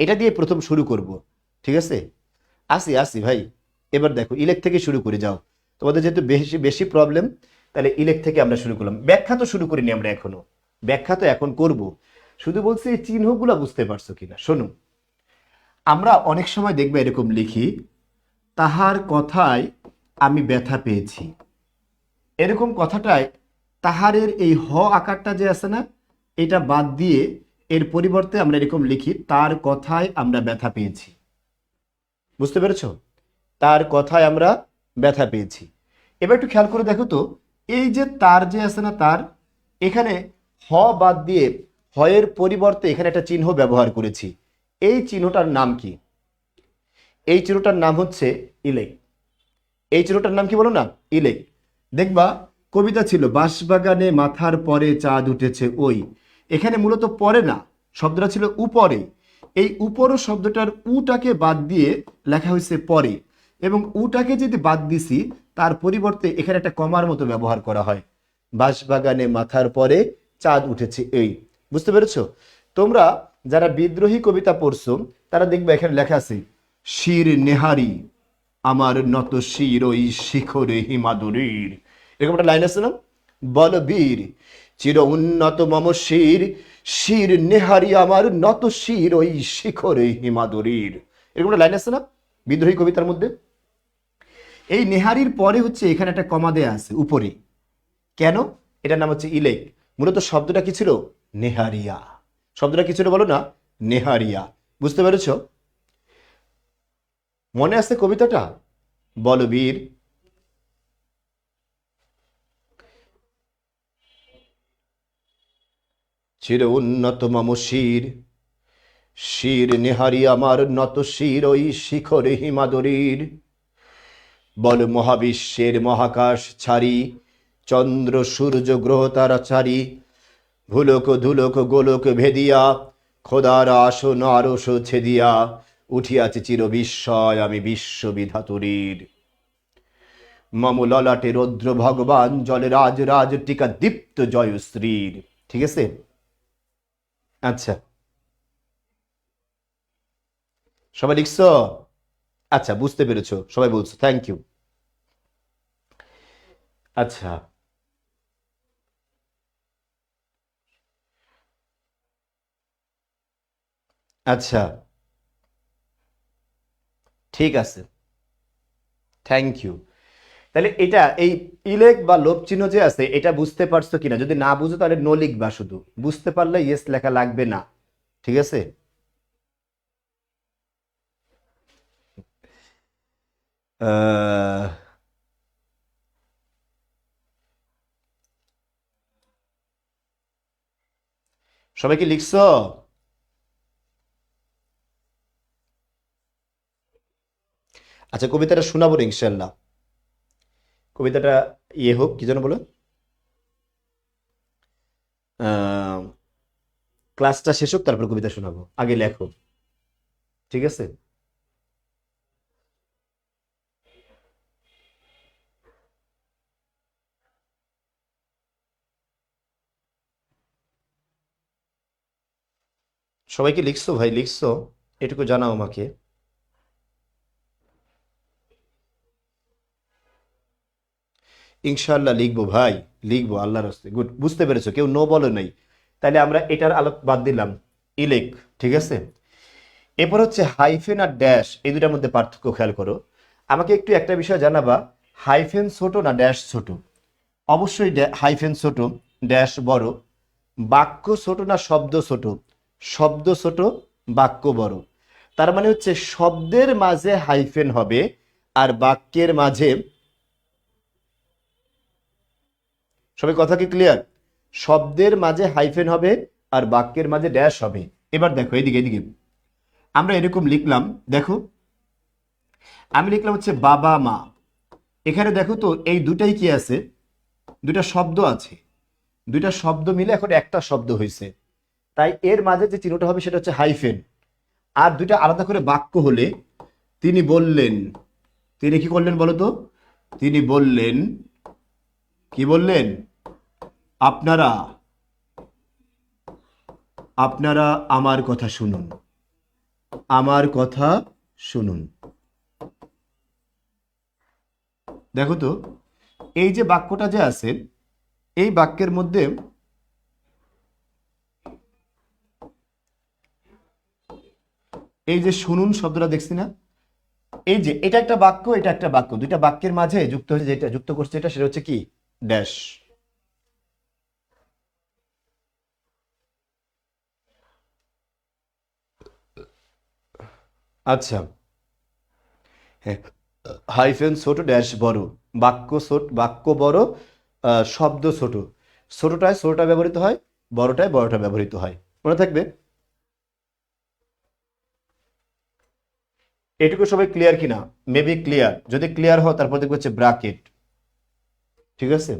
এটা দিয়ে প্রথম শুরু করব। ঠিক আছে, আসি আসি ভাই। এবার দেখো ইলেক থেকে শুরু করে যাও, তোমাদের যেহেতু বেশি বেশি প্রবলেম, তাহলে ইলেক থেকে আমরা শুরু করলাম। ব্যাখ্যা তো শুরু করিনি আমরা এখনো, ব্যাখ্যা তো এখন করব। শুধু বলছি এই চিহ্নগুলো বুঝতে পারছো কিনা শোনো। আমরা অনেক সময় দেখবে এরকম লিখি, তাহার কথায় আমি ব্যথা পেয়েছি। এরকম কথাটায় তাহারের এই হ আকারটা যে আছে না, এটা বাদ দিয়ে এর পরিবর্তে আমরা এরকম লিখি, তার কথায় আমরা ব্যথা পেয়েছি। বুঝতে পেরেছো? তার কথায় আমরা ব্যথা পেয়েছি। এবার একটু খেয়াল করে দেখো তো, এই যে তার যে আছে না তার, এখানে হ বাদ দিয়ে হয়ের পরিবর্তে এখানে একটা চিহ্ন ব্যবহার করেছি। এই চিহ্নটার নাম কি? এই চিহ্নটার নাম হচ্ছে ইলেক। এই চিহ্নটার নাম কি বলো না? ইলেক। দেখবা কবিতা ছিল, বাঁশবাগানে মাথার পরে চাঁদ উঠেছে ওই। এখানে মূলত পরে না, শব্দটা ছিল উপরে। এই উপরও শব্দটার উটাকে বাদ দিয়ে লেখা হয়েছে পরে, এবং উটাকে যদি বাদ দিছি তার পরিবর্তে এখানে একটা কমার মতো ব্যবহার করা হয়। বাঁশবাগানে মাথার পরে চাঁদ উঠেছে এই। বুঝতে পেরেছো? তোমরা যারা বিদ্রোহী কবিতা পড়ছো তারা দেখবে এখানে লেখা আছে, শির নেহারি আমার নত শির ওই শিখরে হিমাদুরীর। এরকম একটা লাইন আছে না, বলবীর চির উন্নত মম শির, শির নেহারি আমার নত শির ওই শিখরে হিমাদুরীর। এরকম একটা লাইন আছে না বিদ্রোহী কবিতার মধ্যে? এই নেহারির পরে হচ্ছে এখানে একটা কমা দেয়া আছে উপরে। কেন? এটার নাম হচ্ছে ইলেক। মূলত শব্দটা কি ছিল? নেহারিয়া। শব্দটা কি ছিল বলো না? নেহারিয়া। বুঝতে পেরেছো? মনে আছে কবিতাটা? বলবীর চির উন্নত মম শির, শির নেহারি আমার নত শির ওই শিখরে হিমাদরীর। বল মহাবিশ্বের মহাকাশ ছাড়ি, চন্দ্র সূর্য গ্রহ তারা চারি, ভুলোক ধুলোক গোলক ভেদিয়া, খোদার আসন আরশ ছেদিয়া, উঠিয়াছে চির বিস্ময় আমি বিশ্ববিধাতুরীর। মম ললাটে রৌদ্র ভগবান জলে রাজ রাজ টিকা দীপ্ত জয়শ্রীর। ঠিক আছে? আচ্ছা, সবাই লিখছো? আচ্ছা, বুঝতে পেরেছো, সবাই বলছো, থ্যাংক ইউ। আচ্ছা, আচ্ছা, ঠিক আছে, থ্যাংক ইউ। তাহলে এটা এই ইলেক বা লোভ চিহ্ন যে আছে এটা বুঝতে পারছো কিনা? যদি না বুঝো তাহলে নো লিখবা, শুধু বুঝতে পারলে ইয়েস লেখা লাগবে না। ঠিক আছে। আহ, সবাই কি লিখছো? আচ্ছা, কবিতাটা শোনাবো রে ইনশাল্লাহ। কবিতাটা ইয়ে হোক, কি যেন বলো, আহ, ক্লাসটা শেষ হোক তারপর কবিতা শোনাবো, আগে লেখো। ঠিক আছে। সবাই কি লিখছো ভাই, লিখছো? এটুকু জানাও আমাকে। ইনশাল্লাহ লিখবো ভাই, লিখবো আল্লাহর হস্তে। গুড, বুঝতে পেরেছো, কেউ নো বলে নাই। তাহলে আমরা এটার আলোক বাদ দিলাম, ইলেক। ঠিক আছে। এরপর হচ্ছে হাইফেন আর ড্যাশ, এই দুটার মধ্যে পার্থক্য খেয়াল করো। আমাকে একটু একটা বিষয় জানাবা, হাইফেন ছোট না ড্যাশ ছোট? অবশ্যই হাইফেন ছোট, ড্যাশ বড়। বাক্য ছোট না শব্দ ছোট? শব্দ ছোট, বাক্য বড়। তার মানে হচ্ছে শব্দের মাঝে হাইফেন হবে আর বাক্যের মাঝে, সবাই কথা কি ক্লিয়ার? শব্দের মাঝে হাইফেন হবে আর বাক্যের মাঝে ড্যাশ হবে। এবার দেখো এদিকে এদিকে, আমরা এরকম লিখলাম, দেখো আমি লিখলাম হচ্ছে বাবা মা। এখানে দেখো তো এই দুটাই কি আছে, দুটা শব্দ আছে। দুইটা শব্দ মিলে এখন একটা শব্দ হয়েছে, তাই এর মাঝে যে চিহ্নটা হবে সেটা হচ্ছে হাইফেন। আর দুইটা আলাদা করে বাক্য হলে, তিনি বললেন, তিনি কি করলেন বলো তো? তিনি বললেন, কি বললেন? আপনারা, আপনারা আমার কথা শুনুন, আমার কথা শুনুন। দেখো তো এই যে বাক্যটা যে আছে, এই বাক্যের মধ্যে এই যে শুনুন শব্দটা দেখছি না, এই যে এটা একটা বাক্য, এটা একটা বাক্য, দুইটা বাক্যের মাঝে যুক্ত হয়েছে, যেটা যুক্ত করছে এটা, সেটা হচ্ছে কি? ড্যাশ। আচ্ছা, হ্যাঁ, হাইফেন ছোট, ড্যাশ বড়। বাক্য ছোট, বাক্য বড়, শব্দ ছোট। ছোটটায় ছোটটা ব্যবহৃত হয়, বড়টায় বড়টা ব্যবহৃত হয়। মনে থাকবে। এটুকু সবাই ক্লিয়ার কিনা? Maybe clear. যদি ক্লিয়ার হয় তারপর দেখবো হচ্ছে ব্রাকেট। ঠিক আছে।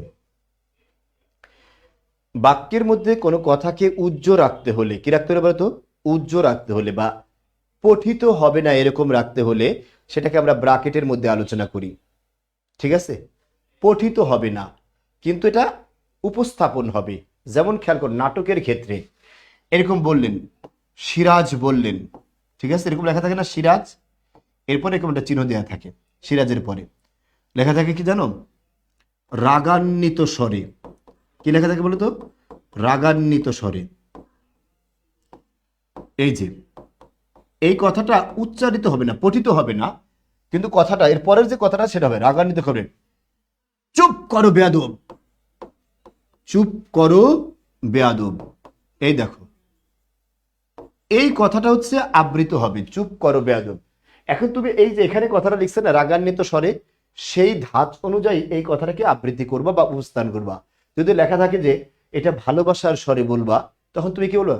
বাক্যের মধ্যে কোনো কথাকে উজ্জ্ব রাখতে হলে কি রাখতে হবে বলতো? উজ্জ্ব রাখতে হলে বা পঠিত হবে না এরকম রাখতে হলে সেটাকে আমরা ব্রাকেটের মধ্যে আলোচনা করি। ঠিক আছে। পঠিত হবে না, কিন্তু এটা উপস্থাপন হবে। যেমন খেয়াল কর, নাটকের ক্ষেত্রে এরকম বললেন, সিরাজ বললেন। ঠিক আছে, এরকম লেখা থাকে না সিরাজ, এরপরে এরকম একটা চিহ্ন দেওয়া থাকে। সিরাজের পরে লেখা থাকে কি জানো? রাগান্বিত স্বরে। কি লেখা থাকে বলো তো? রাগান্বিত স্বরে। এই যে এই কথাটা উচ্চারিত হবে না, পঠিত হবে না, কিন্তু কথাটা এর পরের যে কথাটা সেটা হবে রাগান্বিত করে, চুপ করো বেয়াদব, চুপ করো বেয়াদব। এই দেখো, এই কথাটা হচ্ছে আবৃত হবে, চুপ করো বেয়াদব। এখন তুমি এই যে এখানে কথাটা লিখছে না রাগান্বিত স্বরে, সেই ধাঁচ অনুযায়ী এই কথাটাকে আবৃত্তি করবা বা উপস্থান করবা। যদি লেখা থাকে যে এটা ভালোবাসার স্বরে বলবা, তখন তুমি কি বলবো?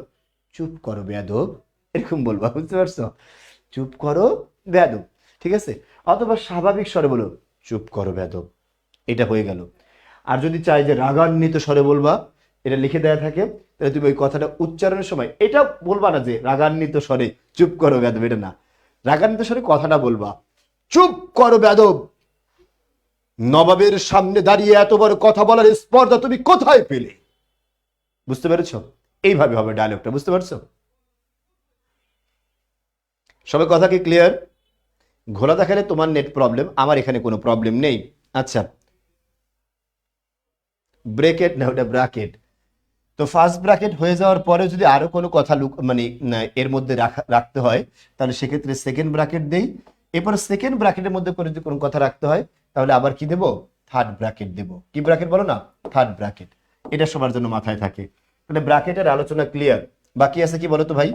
চুপ করো বেয়াদব, এরকম বলবা। বুঝতে পারছো? চুপ করো বেয়াদব। ঠিক আছে। অথবা স্বাভাবিক স্বরে বলো, চুপ করো বেয়াদব। এটা হয়ে গেল। আর যদি চাই যে রাগান্বিত স্বরে বলবা, এটা লিখে দেওয়া থাকে, তাহলে তুমি ওই কথাটা উচ্চারণের সময় এটা বলবা না যে রাগান্বিত স্বরে চুপ করো বেয়াদব, এটা না। রাগান্বিত স্বরে কথাটা বলবা, চুপ করো বেয়াদব, নবাবের সামনে দাঁড়িয়ে এত বড় কথা বলার স্পর্ধা তুমি কোথায় পেলে? বুঝতে পেরেছো? এইভাবে হবে ডায়লগটা, বুঝতে পারছো? সবাই কথা কি ক্লিয়ার? ঘোলা দেখালে তোমার নেট প্রবলেম, আমার এখানে কোনো প্রবলেম নেই। আচ্ছা, ব্রেকেট না, ওটা ব্রাকেট। তো ফার্স্ট ব্র্যাকেট হয়ে যাওয়ার পরে যদি আরো কোনো কথা মানে এর মধ্যে রাখতে হয়, তাহলে সেক্ষেত্রে সেকেন্ড ব্র্যাকেট দেই। এরপর সেকেন্ড ব্র্যাকেটের মধ্যে করে যদি কোনো কথা রাখতে হয়, তাহলে আবার কি দেব? থার্ড ব্র্যাকেট দেব। কি ব্র্যাকেট বলো না? Third bracket. এটা সবার জন্য মাথায় থাকে। তাহলে ব্র্যাকেটের আলোচনা ক্লিয়ার। বাকি আছে কি বলো তো ভাই?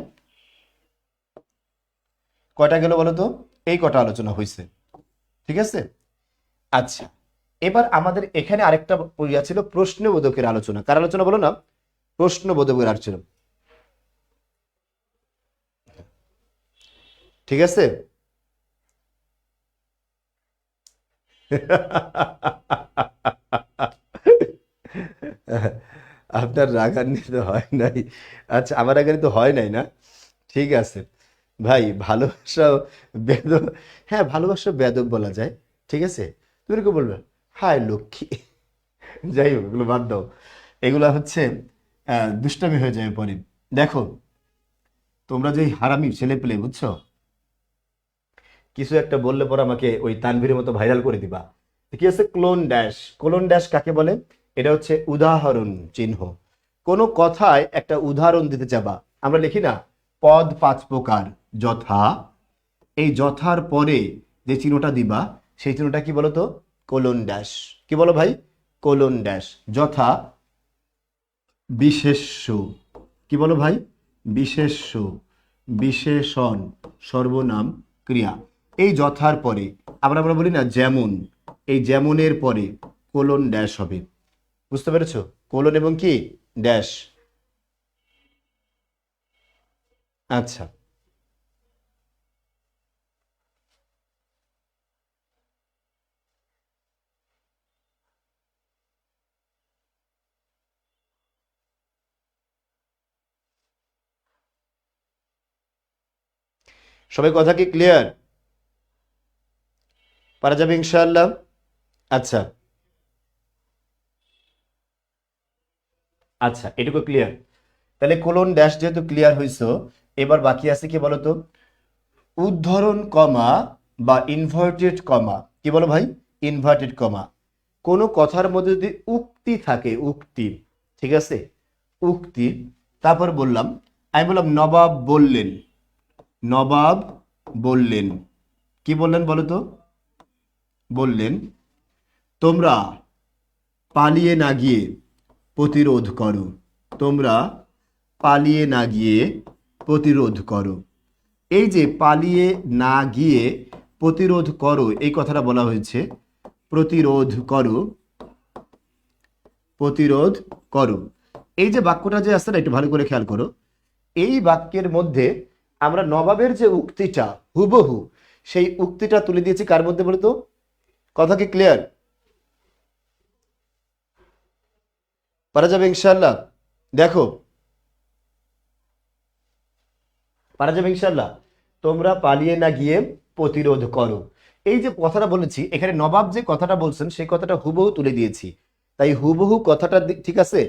কয়টা গেল বলো তো? এই কটা আলোচনা হয়েছে, ঠিক আছে। আচ্ছা, এবার আমাদের এখানে আরেকটা ইয়া ছিল, প্রশ্নবোধকের আলোচনা। কার আলোচনা বলো না? প্রশ্নবোধকের আলোচনা, ঠিক আছে। আপনার রাগান্বিত হয় নাই? আচ্ছা, আমার রাগান্বিত হয় নাই না? ঠিক আছে ভাই, ভালোবাসা বেদব, হ্যাঁ ভালোবাসা বেদব বলা যায়, ঠিক আছে। তুমি কি বলবে হায় লক্ষ্মী, যাই হোক এগুলো বাদ দাও। এগুলা হচ্ছে দুষ্টামি হয়ে যায় পরে। দেখো, তোমরা যে হারামি ছেলে পেলে, বুঝছো, কিছু একটা বললে পর আমাকে ওই তানভীরের মতো ভাইরাল করে দিবা। কি আছে? Clone dash. ক্লোন ড্যাশ কাকে বলে? এটা হচ্ছে উদাহরণ চিহ্ন। কোনো কথায় একটা উদাহরণ দিতে যাবা, আমরা লিখি না পদ পাঁচ প্রকার, যথা, এই যথার পরে যে চিহ্নটা দিবা, সেই চিহ্নটা কি বলো তো? Colon dash. কি বলো ভাই? Colon dash. যথা বিশেষ্য। কি বলো ভাই? বিশেষ্য, বিশেষণ, সর্বনাম, ক্রিয়া। এই যথার পরে আমরা আমরা বলি না যেমন, এই যেমনের পরে কোলন ড্যাশ হবে। বুঝতে পেরেছো? কোলন এবং কি ড্যাশ। আচ্ছা, সবাই কথা কি ক্লিয়ার? পারা যাবে ইনশাআল্লাহ। আচ্ছা, আচ্ছা, এটুকু ক্লিয়ার। তাহলে কোলন ড্যাশ যেহেতু ক্লিয়ার হইছো, এবার বাকি আছে কি বলতো? উদ্ধরণ কমা বা ইনভার্টেড কমা। কি বলো ভাই? Inverted comma. কোনো কথার মধ্যে যদি উক্তি থাকে, উক্তি, ঠিক আছে, উক্তি, তারপর বললাম, আমি বললাম নবাব বললেন, নবাব বললেন, কি বললেন বলো তো? বললেন তোমরা পালিয়ে না গিয়ে প্রতিরোধ করো, তোমরা পালিয়ে না গিয়ে প্রতিরোধ করো। এই যে পালিয়ে না গিয়ে প্রতিরোধ করো, এই কথাটা বলা হয়েছে প্রতিরোধ করো, প্রতিরোধ করো। এই যে বাক্যটা যে আছে না, একটু ভালো করে খেয়াল করো। এই বাক্যের মধ্যে আমরা নবাবের যে উক্তিটা হুবহু, সেই উক্তিটা তুলে দিয়েছি কার মধ্যে বলতো? কথা কি ক্লিয়ার? পারা যাবে ইনশাল্লাহ। দেখো, পারা যাবে ইনশাল্লাহ। তোমরা পালিয়ে না গিয়ে প্রতিরোধ করো। এই যে কথাটা বলেছি, এখানে নবাব যে কথাটা বলছেন সেই কথাটা হুবহু তুলে দিয়েছি। তাই হুবহু কথাটা ঠিক আছে,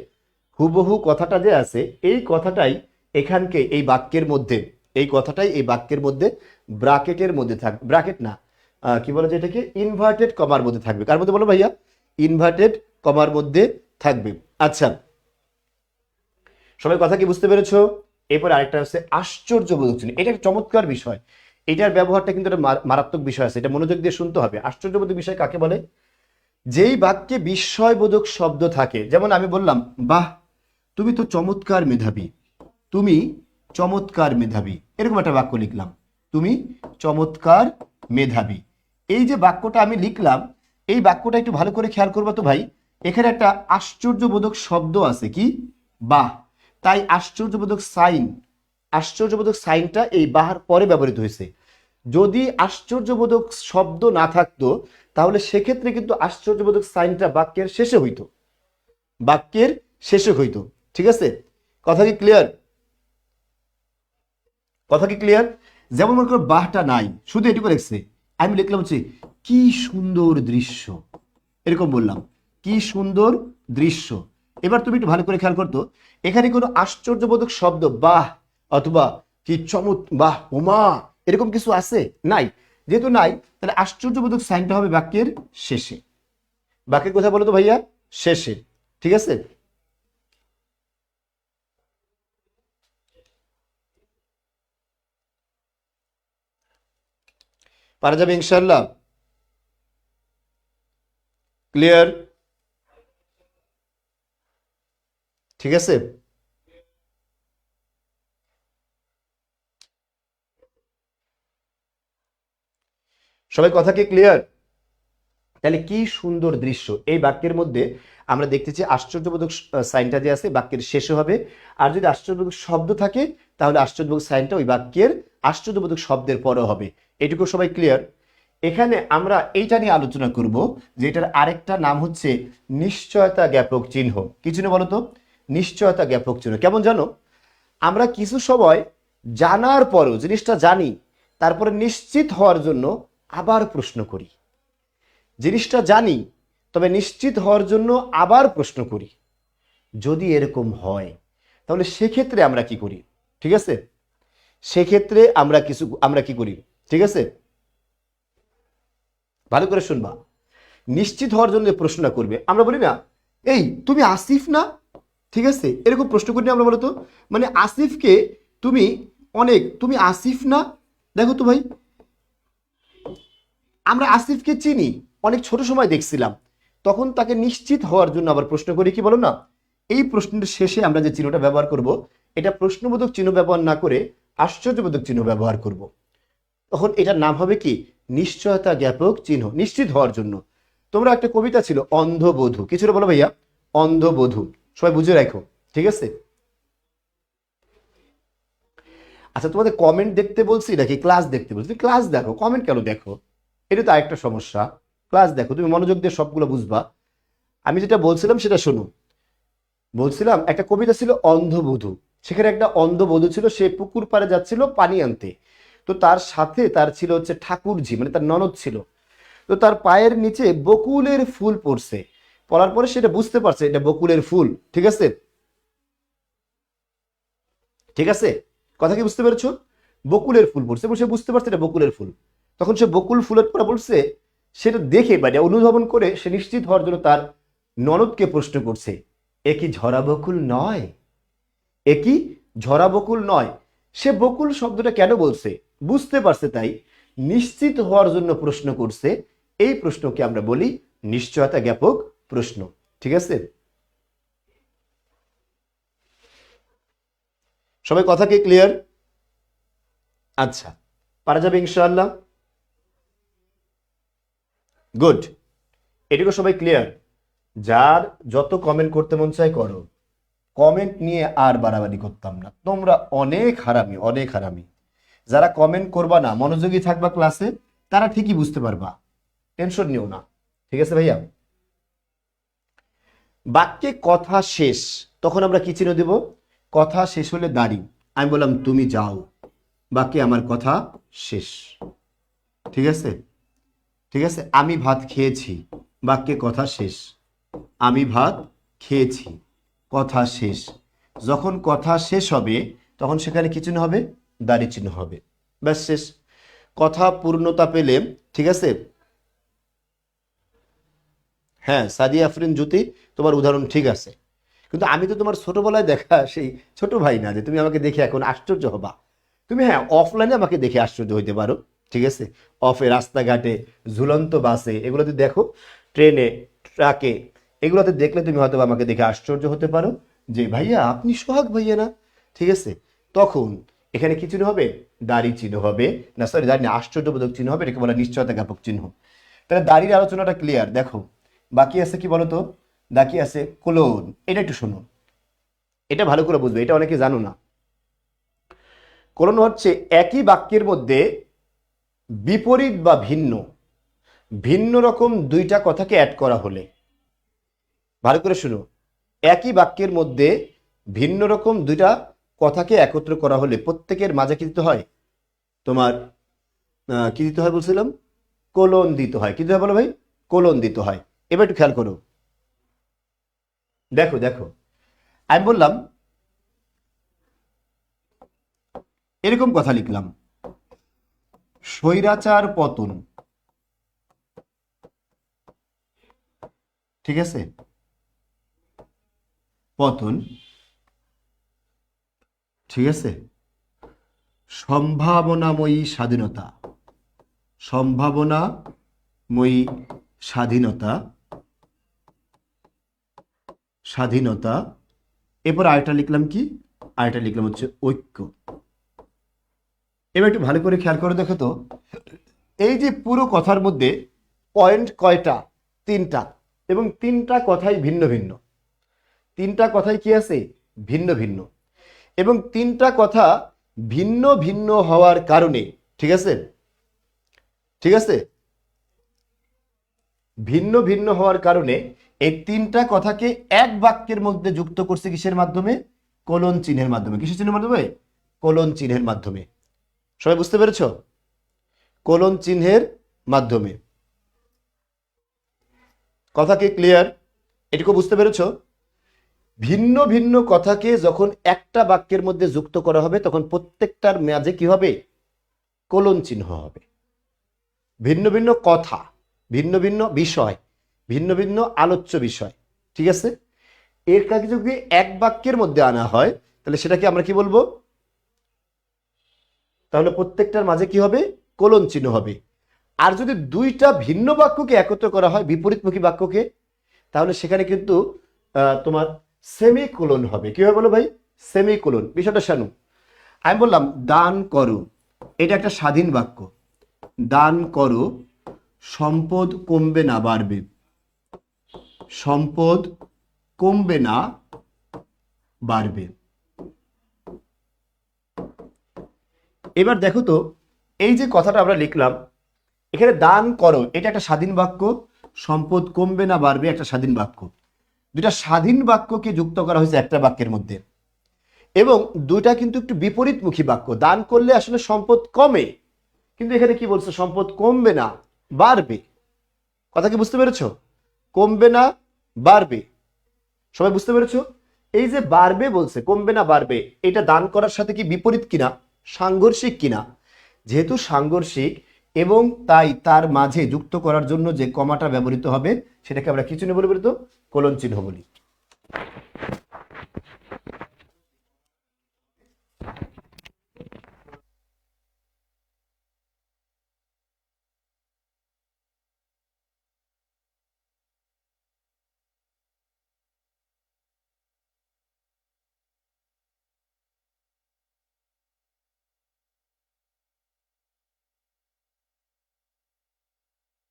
হুবহু কথাটা যে আছে, এই কথাটাই এখানকে এই বাক্যের মধ্যে, এই কথাটাই এই বাক্যের মধ্যে ব্রাকেটের মধ্যে থাকবে। ব্রাকেট না, কি বলে যে এটাকে ইনভার্টেড কমার মধ্যে থাকবে। কার মধ্যে বলো ভাইয়া? ইনভার্টেড কমার মধ্যে থাকবে। আচ্ছা, সবাই কথা কি বুঝতে পেরেছো? এরপর আরেকটা হচ্ছে আশ্চর্যবোধক চিহ্ন। এটা একটা চমৎকার বিষয়। এটার ব্যবহারটা কিন্তু একটা মারাত্মক বিষয় আছে, এটা মনোযোগ দিয়ে শুনতে হবে। আশ্চর্যবোধক বিষয় কাকে বলে? যেই বাক্যে বিস্ময়বোধক শব্দ থাকে। যেমন আমি বললাম, বাহ, তুমি তো চমৎকার মেধাবী, তুমি চমৎকার মেধাবী, এরকম একটা বাক্য লিখলাম, তুমি চমৎকার মেধাবী। এই যে বাক্যটা আমি লিখলাম, এই বাক্যটা একটু ভালো করে খেয়াল করবো তো ভাই, এখানে একটা আশ্চর্যবোধক শব্দ আছে, কি? বাহ। তাই আশ্চর্যবোধক সাইন, আশ্চর্যবোধক সাইনটা এই বাহার পরে ব্যবহৃত হয়েছে। যদি আশ্চর্যবোধক শব্দ না থাকতো, তাহলে সেক্ষেত্রে কিন্তু আশ্চর্যবোধক সাইনটা বাক্যের শেষে হইতো, বাক্যের শেষে হইতো। ঠিক আছে? কথা কি ক্লিয়ার? কথা কি ক্লিয়ার? যেমন মনে করো বাহটা নাই, শুধু এটুকু রেখেছে, আমি লিখলাম হচ্ছে কি সুন্দর দৃশ্য, এরকম বললাম, কি সুন্দর দৃশ্য। এবার তুমি একটু ভালো করে খেয়াল করতো, এখানে কোনো আশ্চর্যবোধক শব্দ বাহ অথবা কি বাহ ওমা এরকম কিছু আছে? নাই। যেহেতু নাই, তাহলে আশ্চর্যবোধক সাইনটা হবে বাক্যের শেষে। বাক্যের কথা বলো তো ভাইয়া, শেষে। ঠিক আছে, পারা যাবে ইনশাল্লাহ? ক্লিয়ার? ঠিক আছে, সবাই কথা কি ক্লিয়ার? তাহলে কি সুন্দর দৃশ্য এই বাক্যের মধ্যে আমরা দেখতেছি। আশ্চর্যবোধক সাইনটা যে আছে বাক্যের শেষে হবে, আর যদি আশ্চর্যবোধক শব্দ থাকে তাহলে আশ্চর্যবোধক সাইনটা ওই বাক্যের আশ্চর্যবোধক শব্দের পরে হবে। এটুকু সবাই ক্লিয়ার? এখানে আমরা এইটা নিয়ে আলোচনা করব যে এটার আরেকটা নাম হচ্ছে নিশ্চয়তা জ্ঞাপক চিহ্ন। কি চিহ্ন বলো তো? নিশ্চয়তা জ্ঞাপক চিহ্ন। কেমন জানো, আমরা কিছু সময় জানার পরও, জিনিসটা জানি, তারপরে নিশ্চিত হওয়ার জন্য আবার প্রশ্ন করি। জিনিসটা জানি তবে নিশ্চিত হওয়ার জন্য আবার প্রশ্ন করি। যদি এরকম হয় তাহলে সেক্ষেত্রে আমরা কি করি? ঠিক আছে, সেক্ষেত্রে আমরা কি করি? ঠিক আছে, ভালো করে শুনবা। নিশ্চিত হওয়ার জন্য যে প্রশ্নটা করবে, আমরা বলি না, এই তুমি আসিফ না? ঠিক আছে, এরকম প্রশ্ন করি না আমরা, বলতো মানে আসিফকে তুমি আসিফ না? দেখো তো ভাই, আমরা আসিফকে চিনি, অনেক ছোট সময় দেখছিলাম, তখন তাকে নিশ্চিত হওয়ার জন্য আবার প্রশ্ন করি, কি বলো না? এই প্রশ্নের শেষে আমরা যে চিহ্নটা ব্যবহার করব, এটা প্রশ্নবোধক চিহ্ন ব্যবহার না করে আশ্চর্যবোধক চিহ্ন ব্যবহার করব। তখন এটার নাম হবে কি? নিশ্চয়তা জ্ঞাপক চিহ্ন, নিশ্চিত হওয়ার জন্য। তোমরা একটা কবিতা ছিল অন্ধবধূ, কিছুটা বলো ভাইয়া, অন্ধবধূ, সবাই বুঝে রাখো। ঠিক আছে, আচ্ছা তোমাদের কমেন্ট দেখতে বলছি নাকি ক্লাস দেখতে বলছি? ক্লাস দেখো, কমেন্ট কেন দেখো? এটা তো আরেকটা সমস্যা। ক্লাস দেখো, তুমি মনোযোগ দিয়ে সবগুলো বুঝবা। আমি যেটা বলছিলাম সেটা শোনো। বলছিলাম একটা কবিতা ছিল অন্ধবধূ, সেখানে একটা অন্ধবধূ ছিল, সে পুকুর পাড়ে যাচ্ছিল পানি আনতে। তো তার সাথে তার ছিল হচ্ছে ঠাকুরঝি, মানে তার ননদ ছিল। তো তার পায়ের নিচে বকুলের ফুল পড়ছে, পড়ার পরে সেটা বুঝতে পারছে এটা বকুলের ফুল। ঠিক আছে, ঠিক আছে, কথা কি বুঝতে পেরেছো? বকুলের ফুল পড়ছে এবং সে বুঝতে পারছে এটা বকুলের ফুল। তখন সে বকুল ফুলের পরে বলছে, সেটা দেখে মানে অনুধাবন করে সে নিশ্চিত হওয়ার জন্য তার ননদকে প্রশ্ন করছে, এ কি ঝরা বকুল নয়? এ কি ঝরা বকুল নয়? সে বকুল শব্দটা কেন বলছে বুঝতে পারছে, তাই নিশ্চিত হওয়ার জন্য প্রশ্ন করছে। এই প্রশ্নকে আমরা বলি নিশ্চয়তা জ্ঞাপক প্রশ্ন। ঠিক আছে, সবাই কথা কি ক্লিয়ার? আচ্ছা, পারা যাবে ইনশাআল্লাহ? গুড, এটুকু সবাই ক্লিয়ার? যার যত কমেন্ট করতে মন চায় করো, কমেন্ট নিয়ে আর বাড়াবাড়ি করতাম না। তোমরা অনেক হারামি, অনেক হারামি। যারা কমেন্ট করবা না, মনোযোগী থাকবা ক্লাসে, তারা ঠিকই বুঝতে পারবা, টেনশন নিও না। ঠিক আছে ভাইয়া? বাক্যে কথা শেষ, তখন আমরা কি চিহ্ন দেব? কথা শেষ হলে দাঁড়ি, আমি বললাম তুমি যাও, বাক্যে আমার কথা শেষ। ঠিক আছে, ঠিক আছে, আমি ভাত খেয়েছি, বাক্যে কথা শেষ। আমি ভাত খেয়েছি, কথা শেষ। যখন কথা শেষ হবে তখন সেখানে কি চিহ্ন হবে? দাড়ি চিহ্ন হবে। ব্যাস শেষ, কথা পূর্ণতা পেলে। ঠিক আছে, হ্যাঁ সাদিয়া আফরিন জ্যোতি, তোমার উদাহরণ ঠিক আছে, কিন্তু আমি তো তোমার ছোটবেলায় দেখা সেই ছোট ভাই না যে তুমি আমাকে দেখে এখন আশ্চর্য হবা। তুমি হ্যাঁ অফলাইনে আমাকে দেখে আশ্চর্য হইতে পারো। ঠিক আছে, অফে, রাস্তাঘাটে, ঝুলন্ত বাসে, এগুলোতে দেখো, ট্রেনে, ট্রাকে, এগুলোতে দেখলে তুমি হয়তো আমাকে দেখে আশ্চর্য হতে পারো যে ভাইয়া আপনি সোহাগ ভাইয়া না? ঠিক আছে, তখন এখানে কি চিহ্ন হবে? দাড়ি চিহ্ন হবে, না সরি দাড়ি না, আশ্চর্যবোধক চিহ্ন হবে, এটাকে বলা নিশ্চয়তা জ্ঞাপক চিহ্ন। তাহলে দাড়ির আলোচনাটা ক্লিয়ার। দেখো বাকি আছে কি বলতো? বাকি আছে কোলন। এটা একটু শোনো, এটা ভালো করে বুঝবে, এটা অনেকে জানো না। কোলন হচ্ছে একই বাক্যের মধ্যে বিপরীত বা ভিন্ন ভিন্ন রকম দুইটা কথাকে অ্যাড করা হলে। ভালো করে শুনো, একই বাক্যের মধ্যে ভিন্ন রকম দুইটা কথাকে একত্র করা হলে প্রত্যেকের মাঝে কি দিতে হয়? তোমার কি দিতে হয় বলছিলাম? কোলন দিতে হয়। কি দিতে হয় বলো ভাই? কোলন দিতে হয়। এবার একটু খেয়াল করো, দেখো দেখো, আমি বললাম এরকম কথা লিখলাম, স্বৈরাচার পতন, ঠিক আছে, পতন, ঠিক আছে, সম্ভাবনাময়ী স্বাধীনতা, সম্ভাবনাময়ী স্বাধীনতা, স্বাধীনতা, এরপর আরেকটা লিখলাম কি, আরেকটা লিখলাম হচ্ছে ঐক্য। এবার একটু ভালো করে খেয়াল করে দেখো তো, এই যে পুরো কথার মধ্যে পয়েন্ট কয়টা, তিনটা, এবং তিনটা কথাই ভিন্ন ভিন্ন, তিনটা কথাই কি আছে, ভিন্ন ভিন্ন, এবং তিনটা কথা ভিন্ন ভিন্ন হওয়ার কারণে, ঠিক আছে, ঠিক আছে, ভিন্ন ভিন্ন হওয়ার কারণে এই তিনটা কথাকে এক বাক্যের মধ্যে যুক্ত করছে কিসের মাধ্যমে, কোলন চিহ্নের মাধ্যমে। কিসের চিহ্নের মাধ্যমে, কোলন চিহ্নের মাধ্যমে। সবাই বুঝতে পেরেছ, কোলন চিহ্নের মাধ্যমে। কথা কি ক্লিয়ার, এটুকু বুঝতে পেরেছ? ভিন্ন ভিন্ন কথাকে যখন একটা বাক্যের মধ্যে যুক্ত করা হবে তখন প্রত্যেকটার মাঝে কি হবে, কোলন চিহ্ন হবে। ভিন্ন ভিন্ন কথা, ভিন্ন ভিন্ন বিষয়, ভিন্ন ভিন্ন আলোচ্য বিষয়, ঠিক আছে, এর কাছে যদি এক বাক্যের মধ্যে আনা হয় তাহলে সেটাকে আমরা কি বলবো, তাহলে প্রত্যেকটার মাঝে কি হবে, কোলন চিহ্ন হবে। আর যদি দুইটা ভিন্ন বাক্যকে একত্র করা হয়, বিপরীতমুখী বাক্যকে, তাহলে সেখানে কিন্তু তোমার সেমিকোলন হবে। কি হবে বলো ভাই, সেমিকোলন। বিষয়টা শানু, আমি বললাম দান করো, এটা একটা স্বাধীন বাক্য, দান করো সম্পদ কমবে না বাড়বে, সম্পদ কমবে না বাড়বে। এবার দেখো তো, এই যে কথাটা আমরা লিখলাম, এখানে দান করো এটা একটা স্বাধীন বাক্য, সম্পদ কমবে না বাড়বে একটা স্বাধীন বাক্য, দুটা স্বাধীন বাক্যকে যুক্ত করা হয়েছে একটা বাক্যের মধ্যে, এবং দুইটা কিন্তু একটু বিপরীতমুখী বাক্য। দান করলে আসলে সম্পদ কমে, কিন্তু এখানে কি বলছে, সম্পদ কমবে না বাড়বে। কথা কি বুঝতে পেরেছো, কমবে না বাড়বে, সবাই বুঝতে পেরেছো? এই যে বাড়বে বলছে, কমবে না বাড়বে, এটা দান করার সাথে কি বিপরীত কিনা, সাংঘর্ষিক কিনা? যেহেতু সাংঘর্ষিক এবং তাই তার মাঝে যুক্ত করার জন্য যে কমাটা ব্যবহৃত হবে সেটাকে আমরা কি চিহ্ন বলে বলি তো, কোলন চিহ্ন বলি।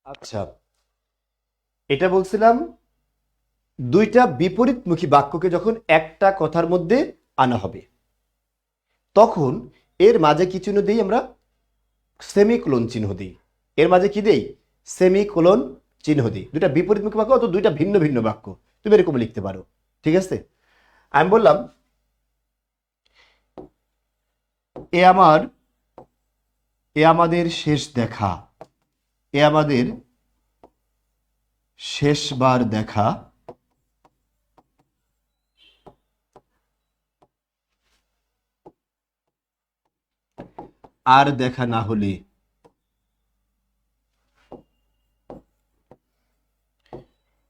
আচ্ছা, এটা বলছিলাম দুইটা বিপরীতমুখী বাক্যকে যখন একটা কথার মধ্যে আনা হবে তখন এর মাঝে কি চিহ্ন দিই আমরা, সেমিকোলন চিহ্ন দিই। এর মাঝে কি দেই, সেমিকোলন চিহ্ন দিই। দুইটা বিপরীতমুখী বাক্য অথবা দুইটা ভিন্ন ভিন্ন বাক্য তুমি এরকম লিখতে পারো, ঠিক আছে। আমি বললাম এ আমার, এ আমাদের শেষ দেখা, এ আমাদের শেষবার দেখা, আর দেখা না হলে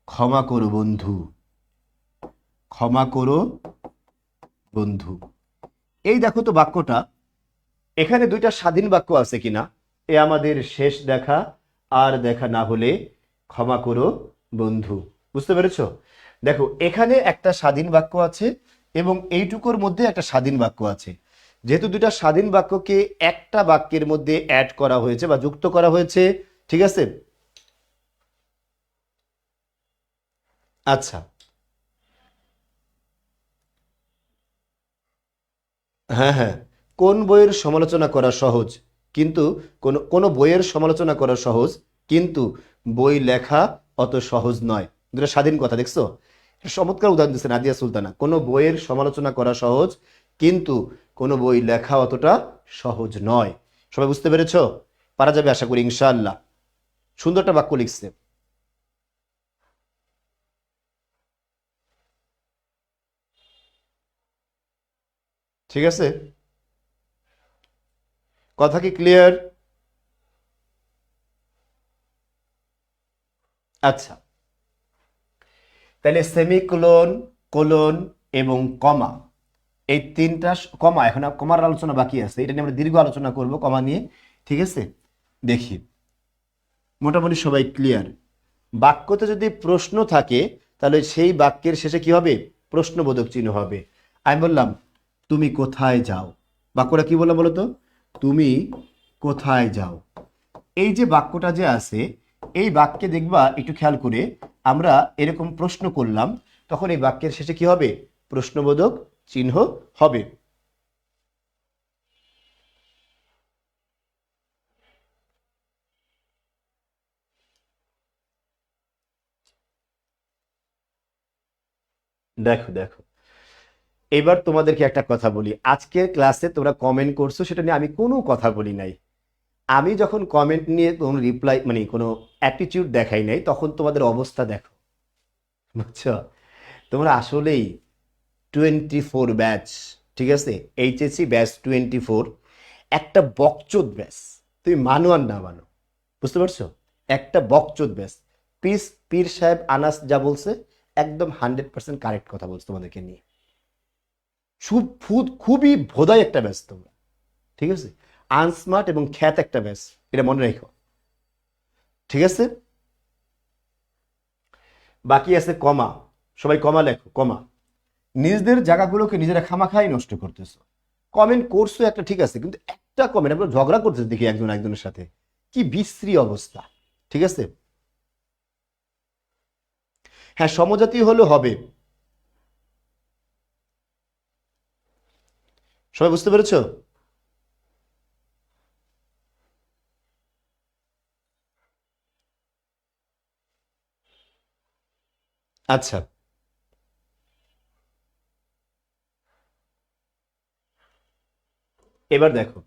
ক্ষমা করো বন্ধু, ক্ষমা করো বন্ধু। এই দেখো তো বাক্যটা, এখানে দুইটা স্বাধীন বাক্য আছে কিনা, এ আমাদের শেষ দেখা, আর দেখা না হলে ক্ষমা করো বন্ধু। বুঝতে পেরেছো? দেখো এখানে একটা স্বাধীন বাক্য আছে এবং এইটুকুর মধ্যে একটা স্বাধীন বাক্য আছে। যেহেতু দুইটা স্বাধীন বাক্যকে একটা বাক্যের মধ্যে অ্যাড করা হয়েছে বা যুক্ত করা হয়েছে, ঠিক আছে। আচ্ছা, হ্যাঁ হ্যাঁ, কোন বইয়ের সমালোচনা করা সহজ, কিন্তু কোন কোন বইয়ের সমালোচনা করা সহজ, কিন্তু বই লেখা অত সহজ নয়। দুটো স্বাধীন কথা, দেখছো? একটা চমৎকার উদাহরণ দিচ্ছে নাদিয়া সুলতানা, কোন বইয়ের সমালোচনা করা সহজ, কিন্তু কোন বই লেখা অতটা সহজ নয়। সবাই বুঝতে পেরেছো? পারা যাবে আশা করি ইনশাআল্লাহ। সুন্দর একটা বাক্য লিখছে, ঠিক আছে। কথা কি ক্লিয়ার? আচ্ছা, তাহলে সেমিকোলন, কোলন এবং কমা, এই তিনটা কমা, এখন কমার আলোচনা বাকি আছে, এটা নিয়ে আমরা দীর্ঘ আলোচনা করব কমা নিয়ে, ঠিক আছে? দেখি মোটামুটি সবাই ক্লিয়ার। বাক্যতে যদি প্রশ্ন থাকে তাহলে সেই বাক্যের শেষে কি হবে? প্রশ্নবোধক চিহ্ন হবে। আমি বললাম তুমি কোথায় যাও, বাক্যটা কি বললাম বলো তো? তুমি কোথায় যাও। এই যে বাক্যটা যে আছে, এই বাক্যে দেখবা একটু খেয়াল করে, আমরা এরকম প্রশ্ন করলাম, তখন এই বাক্যের শেষে কি হবে? প্রশ্নবোধক চিহ্ন হবে। দেখো দেখো, এবার তোমাদেরকে একটা কথা বলি, আজকের ক্লাসে তোমরা কমেন্ট করছো, সেটা নিয়ে আমি কোনো কথা বলি নাই। আমি যখন কমেন্ট নিয়ে কোনো রিপ্লাই মানে কোনো অ্যাটিটিউড দেখাই নাই, তখন তোমাদের অবস্থা দেখো, বুঝছো? তোমরা আসলেই 24 ব্যাচ, ঠিক আছে? এইচএসসি ব্যাচ 24 একটা বকচোদ ব্যাচ, তুমি মানো আর না মানো, বুঝতে পারছো? একটা বকচোদ ব্যাচ। পীর সাহেব আনাস যা বলছে একদম 100% কারেক্ট কথা বলছে তোমাদেরকে নিয়ে। খুবই ভোদাই একটা ব্যাচ তোমরা, ঠিক আছে? আনস্মার্ট এবং খ্যাত একটা ব্যাচ, এটা মনে রেখো, ঠিক আছে? বাকি আছে কমা, সবাই কমা লেখো, কমা। নিজেদের জায়গাগুলোকে নিজেরা খামাখাই নষ্ট করতেছো। কমেন্ট করছো একটা, ঠিক আছে, কিন্তু একটা কমেন্ট আমরা ঝগড়া করতেছে দেখি একজন একজনের সাথে, কি বিশ্রী অবস্থা, ঠিক আছে? হ্যাঁ, সমজাতীয় হলেও হবে, সবাই বুঝতে পেরেছো? আচ্ছা, এবার দেখো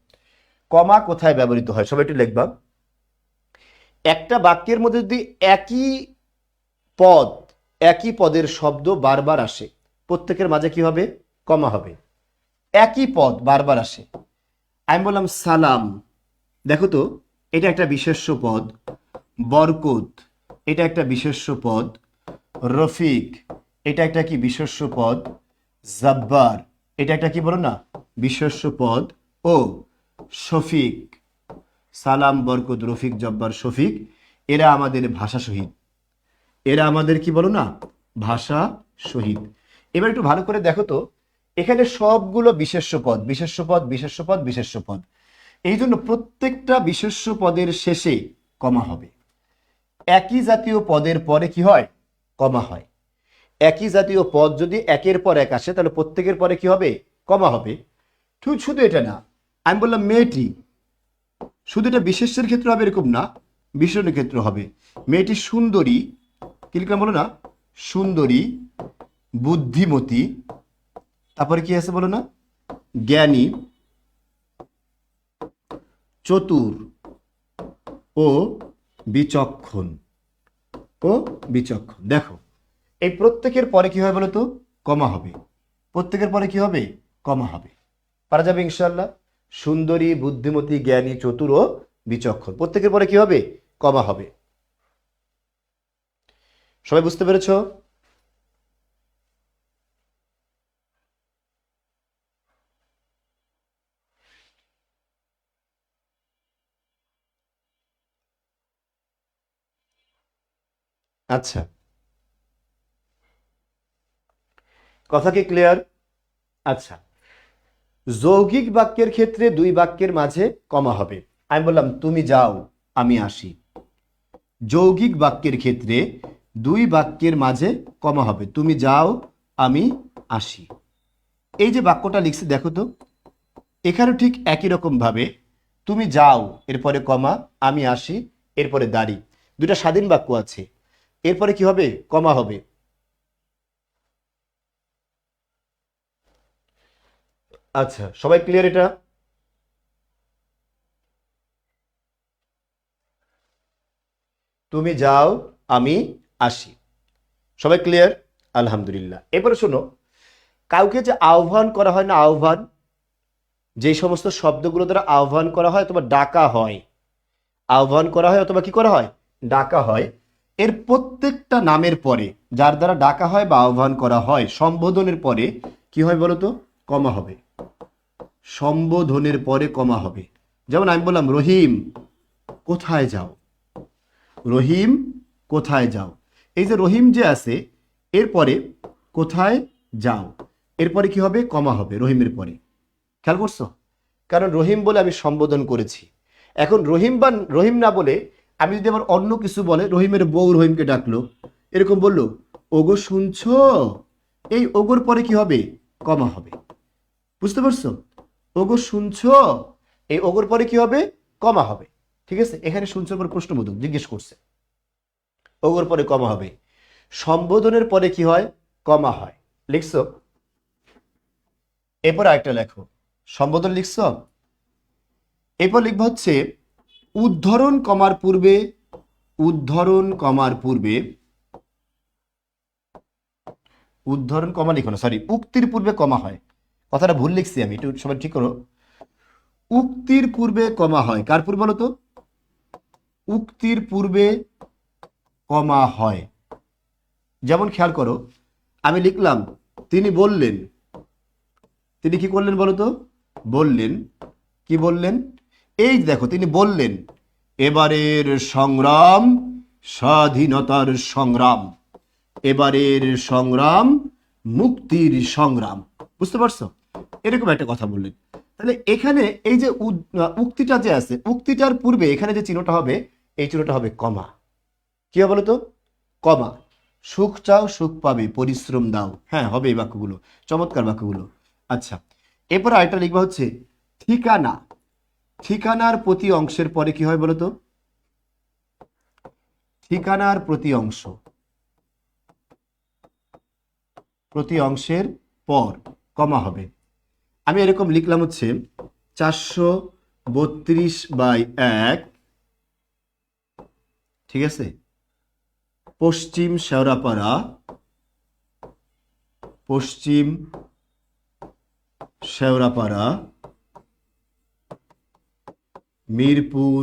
কমা কোথায় ব্যবহৃত হয়, সবাই একটু লিখবা। একটা বাক্যের মধ্যে যদি একই পদ, একই পদের শব্দ বারবার আসে, প্রত্যেকের মাঝে কি হবে? কমা হবে। একই পদ বারবার আসে, আমি বললাম সালাম, দেখো তো এটা একটা বিশেষ্য পদ। বরকত, এটা একটা বিশেষ্য পদ। রফিক, এটা একটা কি বিশেষ্য পদ। জব্বার, এটা একটা কি বলো না, বিশেষ্য পদ। ও শফিক, সালাম, বরকত, রফিক, জব্বার, শফিক, এরা আমাদের ভাষা শহীদ, এরা আমাদের কি বলো না, ভাষা শহীদ। এবার একটু ভালো করে দেখো তো, এখানে সবগুলো বিশেষ্য পদ, বিশেষ্য পদ, বিশেষ্য পদ, বিশেষ্য পদ। এই জন্য প্রত্যেকটা বিশেষ্য পদের শেষে কমা হবে। একই জাতীয় পদের পরে কি হয়? কমা হয়। একই জাতীয় পদ যদি একের পর এক আসে তাহলে প্রত্যেকের পরে কি হবে? কমা হবে। শুধু এটা না, আমি বললাম মেয়েটি, শুধু এটা বিশেষ্যের ক্ষেত্রে হবে এরকম না, বিশেষণের ক্ষেত্রে হবে। মেয়েটি সুন্দরী, কি লিখলাম বলো না, সুন্দরী, বুদ্ধিমতী, তারপরে কি আছে বলো না, জ্ঞানী, চতুর ও বিচক্ষণ, ও বিচক্ষণ। দেখো এই প্রত্যেকের পরে কি হবে বলো তো? কমা হবে। প্রত্যেকের পরে কি হবে? কমা হবে। পারা যাবে ইনশাল্লাহ? সুন্দরী, বুদ্ধিমতী, জ্ঞানী, চতুর ও বিচক্ষণ, প্রত্যেকের পরে কি হবে? কমা হবে। সবাই বুঝতে পেরেছো? আচ্ছা, কথা কি ক্লিয়ার? আচ্ছা, যৌগিক বাক্যের ক্ষেত্রে দুই বাক্যের মাঝে কমা হবে। আমি বললাম তুমি যাও আমি আসি। যৌগিক বাক্যের ক্ষেত্রে দুই বাক্যের মাঝে কমা হবে, তুমি যাও আমি আসি। এই যে বাক্যটা লিখছি দেখো তো, এখানেও ঠিক একই রকম ভাবে তুমি যাও এরপরে কমা, আমি আসি এরপরে দাঁড়ি, দুটা স্বাধীন বাক্য আছে, এরপরে কি হবে? কমা হবে। আচ্ছা, সবাই ক্লিয়ার এটা? তুমি যাও আমি আসি, সবাই ক্লিয়ার? আলহামদুলিল্লাহ। এবারে শোনো, কাউকে যে আহ্বান করা হয় না, আহ্বান, যে সমস্ত শব্দগুলো দ্বারা আহ্বান করা হয় অথবা ডাকা হয়, আহ্বান করা হয় অথবা কি করা হয়? ডাকা হয়, এর প্রত্যেকটা নামের পরে, যার দ্বারা ডাকা হয় বা আহ্বান করা হয়, সম্বোধনের পরে কি হয় বলতো? কমা হবে। সম্বোধনের পরে কমা হবে। যেমন আমি বললাম রহিম কোথায় যাও, রহিম কোথায় যাও। এই যে রহিম যে আছে, এরপরে কোথায় যাও, এরপরে কি হবে? কমা হবে রহিমের পরে। খেয়াল করছো? কারণ রহিম বলে আমি সম্বোধন করেছি। এখন রহিম বা রহিম না বলে আমি যদি আবার অন্য কিছু বলে, রহিমের বউ রহিমকে ডাকলো, এরকম বললো, ওগো শুনছো, এই ওগোর পরে কি হবে? কমা হবে। বুঝতে পারছো? ওগো শুনছো, এই ওগোর পরে কি হবে? কমা হবে। ঠিক আছে, এখানে শুনছো পরে প্রশ্নবোধক জিজ্ঞেস করছে, ওগোর পরে কমা হবে। সম্বোধনের পরে কি হয়? কমা হয়। লিখছো? এরপর আরেকটা লেখো, সম্বোধন লিখছো। এরপর লিখবো হচ্ছে উদ্ধরণ কমার পূর্বে, উদ্ধরণ কমার পূর্বে, উদ্ধরণ কমা লিখো না, সরি, উক্তির পূর্বে কমা হয়। কথাটা ভুল লিখছি আমি, একটু সবাই ঠিক করো। উক্তির পূর্বে কমা হয়। কার পূর্বে বলো তো? উক্তির পূর্বে কমা হয়। যেমন খেয়াল করো, আমি লিখলাম তিনি বললেন, তিনি কি করলেন বলো তো? বললেন। কি বললেন? এই দেখো, তিনি বললেন এবারের সংগ্রাম স্বাধীনতার সংগ্রাম, এবারের সংগ্রাম মুক্তির সংগ্রাম। বুঝতে পারছো? এরকম একটা কথা বললেন। তাহলে এখানে এই যে উক্তিটা যে আছে, উক্তিটার পূর্বে এখানে যে চিহ্নটা হবে, এই চিহ্নটা হবে কমা। কি হবে বলতো? কমা। সুখ চাও সুখ পাবে, পরিশ্রম দাও। হ্যাঁ, হবে এই বাক্যগুলো, চমৎকার বাক্যগুলো। আচ্ছা, এরপর আরেকটা লিখবা হচ্ছে ঠিকানা। ঠিকানার প্রতি অংশের পরে কি হয় বলতো? ঠিকানার প্রতি অংশ, প্রতি অংশের পর কমা হবে। আমি এরকম লিখলাম হচ্ছে 432/1, ঠিক আছে, পশ্চিম শেওড়াপাড়া, পশ্চিম শেওড়াপাড়া, মিরপুর,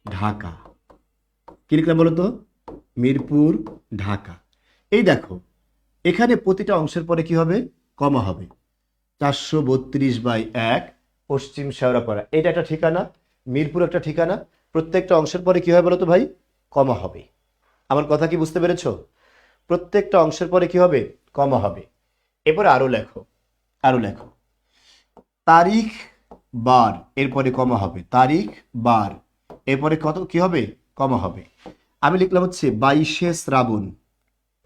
ঢাকা। কি লিখলাম বলতো? মিরপুর, ঢাকা। এই দেখো, এখানে প্রতিটা অংশের পরে কি হবে? কমা হবে। 432/1 পশ্চিম শেওড়াপাড়া, এটা একটা ঠিকানা, মিরপুর একটা ঠিকানা, প্রত্যেকটা অংশের পরে কি হবে বলতো ভাই? কমা হবে। আমার কথা কি বুঝতে পেরেছো? প্রত্যেকটা অংশের পরে কি হবে? কমা হবে। এরপরে আরো লেখো, আরো লেখো, তারিখ বার, এরপরে কমা হবে। তারিখ বার, এরপরে কত কি হবে? কমা হবে। আমি লিখলাম হচ্ছে 22শে শ্রাবণ।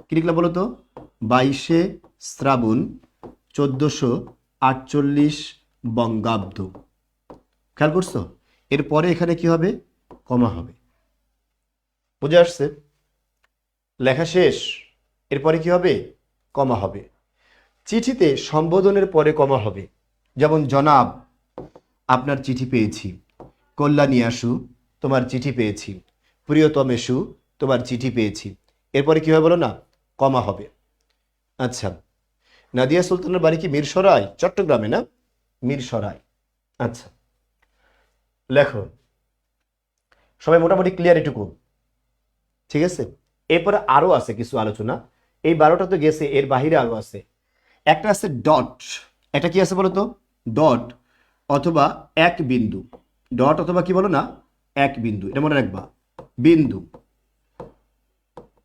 কি লিখলাম বলতো? 22শে শ্রাবণ 1448 বঙ্গাব্দ। খেয়াল করছো? এরপরে এখানে কি হবে? কমা হবে। বুঝে আসছে? লেখা শেষ। এরপরে কি হবে? কমা হবে। চিঠিতে সম্বোধনের পরে কমা হবে। যেমন জনাব, আপনার চিঠি পেয়েছি। কল্যাণী আসু, তোমার চিঠি পেয়েছি। প্রিয়তম এসু, তোমার চিঠি পেয়েছি। এরপরে কি হবে বলো না? কমা হবে। আচ্ছা, নাদিয়া সুলতানের বাড়ি কি মিরসরাই? চট্টগ্রামে না? মিরসরাই। আচ্ছা, লেখো। সবাই মোটামুটি ক্লিয়ার এটুকু? ঠিক আছে, এরপরে আরো আছে কিছু আলোচনা। এই 12টা তো গেছে, এর বাহিরে আরো আছে। একটা আছে ডট। এটা কি আছে বলতো? ডট অথবা এক বিন্দু। ডট অথবা কি বলো না? এক বিন্দু, এটা মনে রাখবা, বিন্দু।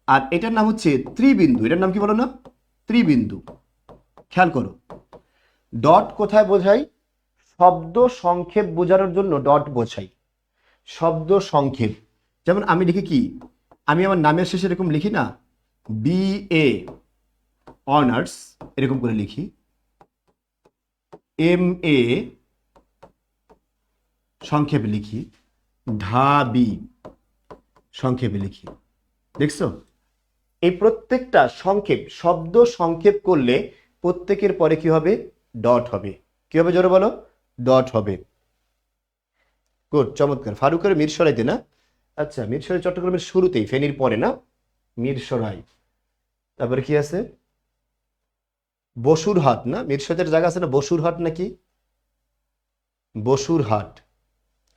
আর এটার নাম হচ্ছে ত্রিবিন্দু। এটার নাম কি বলো না? ত্রিবিন্দু। খেয়াল করো, ডট কোথায় বোঝাই? শব্দ সংক্ষেপ বোঝানোর জন্য ডট বোঝাই। শব্দ সংক্ষেপ। যেমন আমি লিখি কি, আমি আমার নামের শেষে এরকম লিখি না, BA অনার্স, এরকম করে লিখি। MA সংক্ষেপে লিখি। ঢাবি সংক্ষেপে লিখি। দেখছো? এই প্রত্যেকটা সংক্ষেপ, শব্দ সংক্ষেপ করলে প্রত্যেকের পরে কি হবে? ডট হবে। কি হবে জোরে বলো? ডট হবে। গুড, চমৎকার। ফারুকের মিরসরাইতে না? আচ্ছা, মিরসরাই চট্টগ্রামের শুরুতেই, ফেনীর পরে না? মিরসরাই। তারপরে কি আছে? বসুরহাট না? মিরসরাইয়ের জায়গা আছে না বসুরহাট নাকি? বসুরহাট।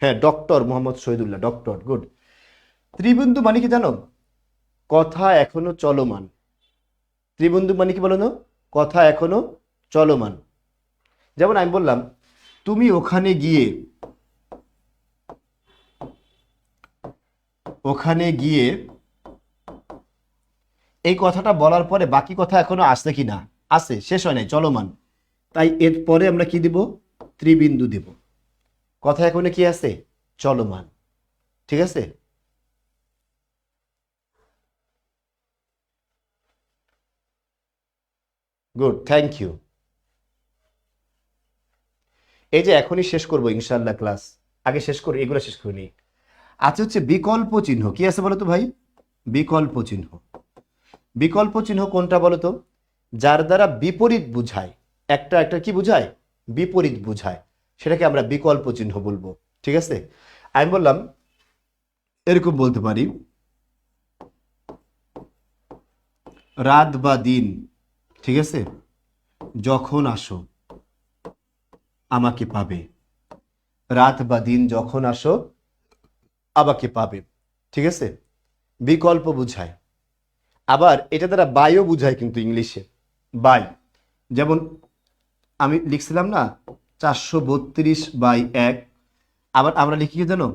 হ্যাঁ, doctor Mohammad Shahidullah, doctor. Good. ত্রিবিন্দু মানে কি জানো? কথা এখনো চলমান। ত্রিবিন্দু মানে কি বলো না? কথা এখনো চলমান। যেমন আমি বললাম তুমি ওখানে গিয়ে, ওখানে গিয়ে এই কথাটা বলার পরে বাকি কথা এখনো আসছে কি না? আছে, শেষ হয় নাই, চলমান। তাই এর পরে আমরা কি দিব? ত্রিবিন্দু দেব। কথা এখনো কি আছে? চলমান। ঠিক আছে? Good, thank you. এই যে এখনই শেষ করবো ইনশাল্লাহ ক্লাস, আগে শেষ করি, এগুলো শেষ করে নিই। আচ্ছা, হচ্ছে বিকল্প চিহ্ন কি আছে বলো তো ভাই? বিকল্প চিহ্ন। বিকল্প চিহ্ন কোনটা বলো তো? যার দ্বারা বিপরীত বুঝায়, একটা একটা কি বুঝায়? বিপরীত বুঝায়, সেটাকে আমরা বিকল্প চিহ্ন বলবো। ঠিক আছে? আমি বললাম এরকম বলতে পারি, রাত বা দিন, ঠিক আছে, যখন আসো আমাকে পাবে। রাত বা দিন যখন আসো আমাকে পাবে। ঠিক আছে? বিকল্প বুঝায়। আবার এটা দ্বারা বাইও বুঝায় কিন্তু ইংলিশে, বাই। যেমন আমি লিখছিলাম না 432/1, আবার আমরা লিখি কি জানো?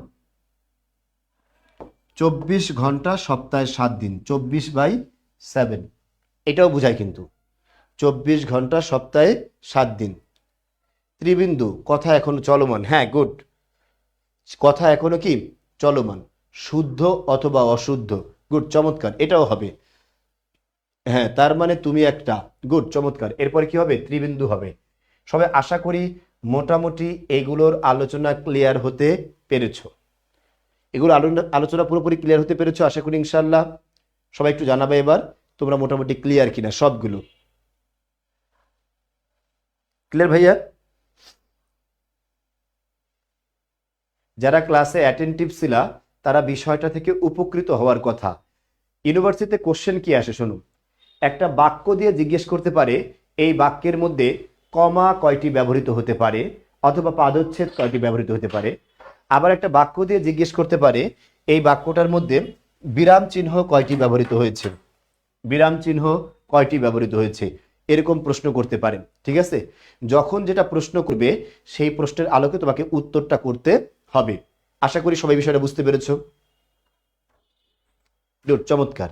24 ঘন্টা সপ্তাহে 7 দিন, 24/7। এটাও বুঝায় কিন্তু, 24 ঘন্টা সপ্তাহে 7 দিন। ত্রিবিন্দু, কথা এখনো চলমান। হ্যাঁ, গুড, কথা এখনো কি চলমান। শুদ্ধ অথবা অশুদ্ধ, গুড, চমৎকার, এটাও হবে। হ্যাঁ, তার মানে তুমি একটা, গুড, চমৎকার। এরপরে কি হবে? ত্রিবিন্দু হবে। সবাই আশা করি মোটামুটি এগুলোর আলোচনা ক্লিয়ার হতে পেরেছো। এগুলো আলোচনা পুরোপুরি ক্লিয়ার হতে পেরেছো আশা করি ইনশাল্লাহ। সবাই একটু জানাবে এবার তোমরা মোটামুটি ক্লিয়ার কিনা সবগুলো। ক্লিয়ার ভাইয়া? যারা ক্লাসে অ্যাটেন্টিভ ছিলা তারা বিষয়টা থেকে উপকৃত হওয়ার কথা। ইউনিভার্সিটিতে কোশ্চেন কি আসে শোনো, একটা বাক্য দিয়ে জিজ্ঞেস করতে পারে এই বাক্যের মধ্যে কমা কয়টি ব্যবহৃত হতে পারে, অথবা পাদচ্ছেদ কয়টি ব্যবহৃত হতে পারে। আবার একটা বাক্য দিয়ে জিজ্ঞেস করতে পারে এই বাক্যটার মধ্যে বিরাম চিহ্ন কয়টি ব্যবহৃত হয়েছে, বিরাম চিহ্ন কয়টি ব্যবহৃত হয়েছে, এরকম প্রশ্ন করতে পারে। ঠিক আছে? যখন যেটা প্রশ্ন করবে সেই প্রশ্নের আলোকে তোমাকে উত্তরটা করতে হবে। আশা করি সবাই বিষয়টা বুঝতে পেরেছো। গুড, চমৎকার।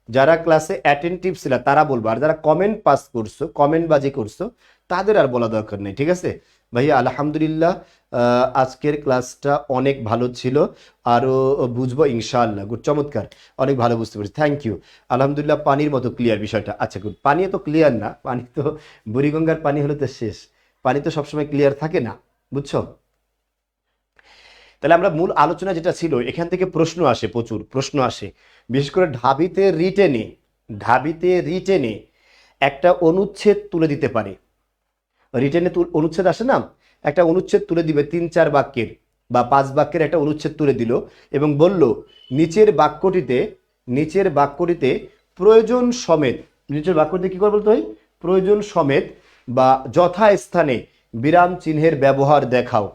যারা ক্লাসে অ্যাটেন্টিভ ছিল তারা বলবো, আর যারা কমেন্ট পাস করছো, কমেন্ট বাজি করছো, তাদের আর বলা দরকার নেই। ঠিক আছে ভাইয়া? আলহামদুলিল্লাহ, আজকের ক্লাসটা অনেক ভালো ছিল, আরও বুঝবো ইনশাআল্লাহ। গুড, চমৎকার, অনেক ভালো বুঝতে পেরেছি, থ্যাংক ইউ। আলহামদুলিল্লাহ, পানির মতো ক্লিয়ার বিষয়টা। আচ্ছা, গুড। পানি তো ক্লিয়ার না, পানি তো বুড়িগঙ্গার পানি হলে তো শেষ, পানি তো সবসময় ক্লিয়ার থাকে না, বুঝছো? তাহলে আমরা মূল আলোচনা যেটা ছিল, এখান থেকে প্রশ্ন আসে, প্রচুর প্রশ্ন আসে, বিশেষ করে ঢাবিতে রিটেনে, ঢাবিতে রিটেনে একটা অনুচ্ছেদ তুলে দিতে পারে। রিটেনে অনুচ্ছেদ আসে না, একটা অনুচ্ছেদ তুলে দিবে 3-4 বাক্যের বা 5 বাক্যের একটা অনুচ্ছেদ তুলে দিল এবং বলল নিচের বাক্যটিতে, নিচের বাক্যটিতে প্রয়োজন সমেত, নিচের বাক্যটিতে কি করে বলতে হয়? প্রয়োজন সমেত বা যথাস্থানে বিরাম চিহ্নের ব্যবহার দেখাও।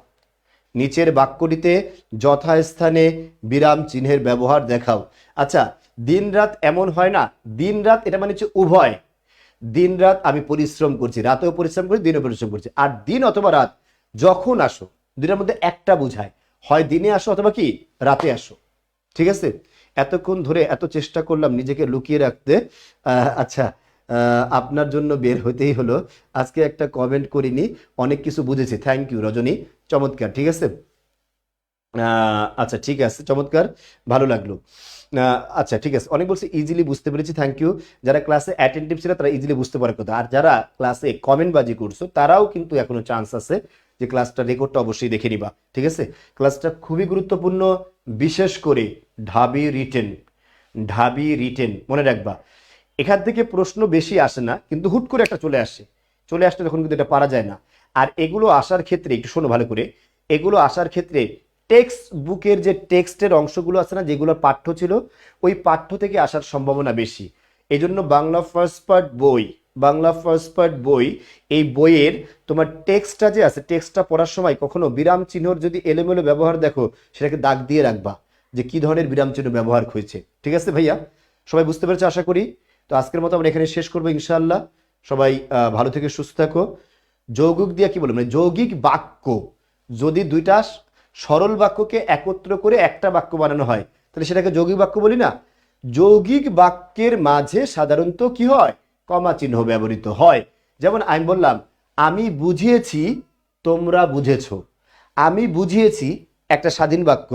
নিচের বাক্যটিতে যথাস্থানে বিরাম চিহ্নের ব্যবহার দেখাও। আচ্ছা, দিন রাত এমন হয় না? দিন রাত এটা মানে হচ্ছে উভয়। দিন রাত আমি পরিশ্রম করছি, রাতেও পরিশ্রম করছি, দিনেও পরিশ্রম করছি। আর দিন অথবা রাত যখন আসো, দুটার মধ্যে একটা বুঝায়, হয় দিনে আসো অথবা কি রাতে আসো। ঠিক আছে? এতক্ষণ ধরে এত চেষ্টা করলাম নিজেকে লুকিয়ে রাখতে, আচ্ছা, আপনার জন্য বের হতেই হলো। আজকে একটা কমেন্ট করিনি, অনেক কিছু বুঝেছি, থ্যাংক ইউ রজনী, চমৎকার। ঠিক আছে, আচ্ছা ঠিক আছে, চমৎকার, ভালো লাগলো। আচ্ছা ঠিক আছে, অনেক বলছে ইজিলি বুঝতে পেরেছি, থ্যাংক ইউ। যারা ক্লাসে অ্যাটেন্টিভ ছিল তারা ইজিলি বুঝতে পারার কথা, আর যারা ক্লাসে কমেন্ট বাজি করছো তারাও কিন্তু এখনো চান্স আছে যে ক্লাসটা রেকর্ডটা অবশ্যই দেখে নিবা। ঠিক আছে? ক্লাসটা খুবই গুরুত্বপূর্ণ, বিশেষ করে ঢাবি রিটেন, ঢাবি রিটেন মনে রাখবা। এখান থেকে প্রশ্ন বেশি আসে না, কিন্তু হুট করে একটা চলে আসে, চলে আসলে তখন কিন্তু এটা পারা যায় না। আর এগুলো আসার ক্ষেত্রে একটু শোনো ভালো করে, এগুলো আসার ক্ষেত্রে টেক্সট বুকের যে টেক্সটের অংশগুলো আছে না, যেগুলো পাঠ্য ছিল, ওই পাঠ্য থেকে আসার সম্ভাবনা বেশি। এই জন্য বাংলা ফার্স্ট পার্ট বই, বাংলা ফার্স্ট পার্ট বই, এই বইয়ের তোমার টেক্সটটা যে আছে, টেক্সটটা পড়ার সময় কখনো বিরাম চিহ্নর যদি এলোমেলো ব্যবহার দেখো, সেটাকে দাগ দিয়ে রাখবা, যে কি ধরনের বিরাম চিহ্ন ব্যবহার হয়েছে। ঠিক আছে ভাইয়া, সবাই বুঝতে পেরেছে আশা করি। তো আজকের মতো আমরা এখানে শেষ করবো ইনশাআল্লাহ। সবাই ভালো থেকে সুস্থ থাকো। যৌগিক দিয়ে কি বলবো, মানে যৌগিক বাক্য যদি দুইটা সরল বাক্যকে একত্র করে একটা বাক্য বানানো হয় তাহলে সেটাকে যৌগিক বাক্য বলি না। যৌগিক বাক্যের মাঝে সাধারণত কি হয়, কমা চিহ্ন ব্যবহৃত হয়। যেমন আমি বললাম আমি বুঝিয়েছি, তোমরা বুঝেছো। আমি বুঝিয়েছি একটা স্বাধীন বাক্য,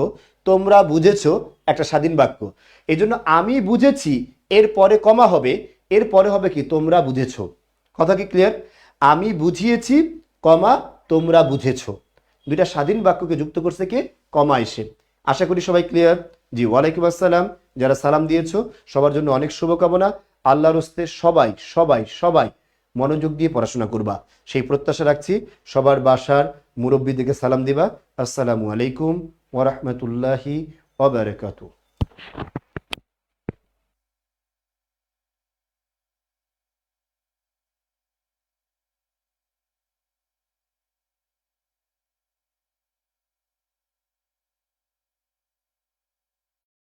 তোমরা বুঝেছো একটা স্বাধীন বাক্য। এই জন্য আমি বুঝেছি এর পরে কমা হবে, এর পরে হবে কি তোমরা বুঝেছো। কথা কি ক্লিয়ার? আমি বুঝিয়েছি কমা তোমরা বুঝেছো, দুইটা স্বাধীন বাক্যকে যুক্ত করছে কি কমা এসে। আশা করি সবাই ক্লিয়ার। জি ওয়ালাইকুম আসসালাম। যারা সালাম দিয়েছো সবার জন্য অনেক শুভকামনা। আল্লাহর হস্তে সবাই সবাই সবাই মনোযোগ দিয়ে পড়াশোনা করবা, সেই প্রত্যাশা রাখছি। সবার বাসার মুরব্বীদেরকে সালাম দিবা। আসসালামু আলাইকুম ওয়া রাহমাতুল্লাহি ওয়া বারাকাতুহু।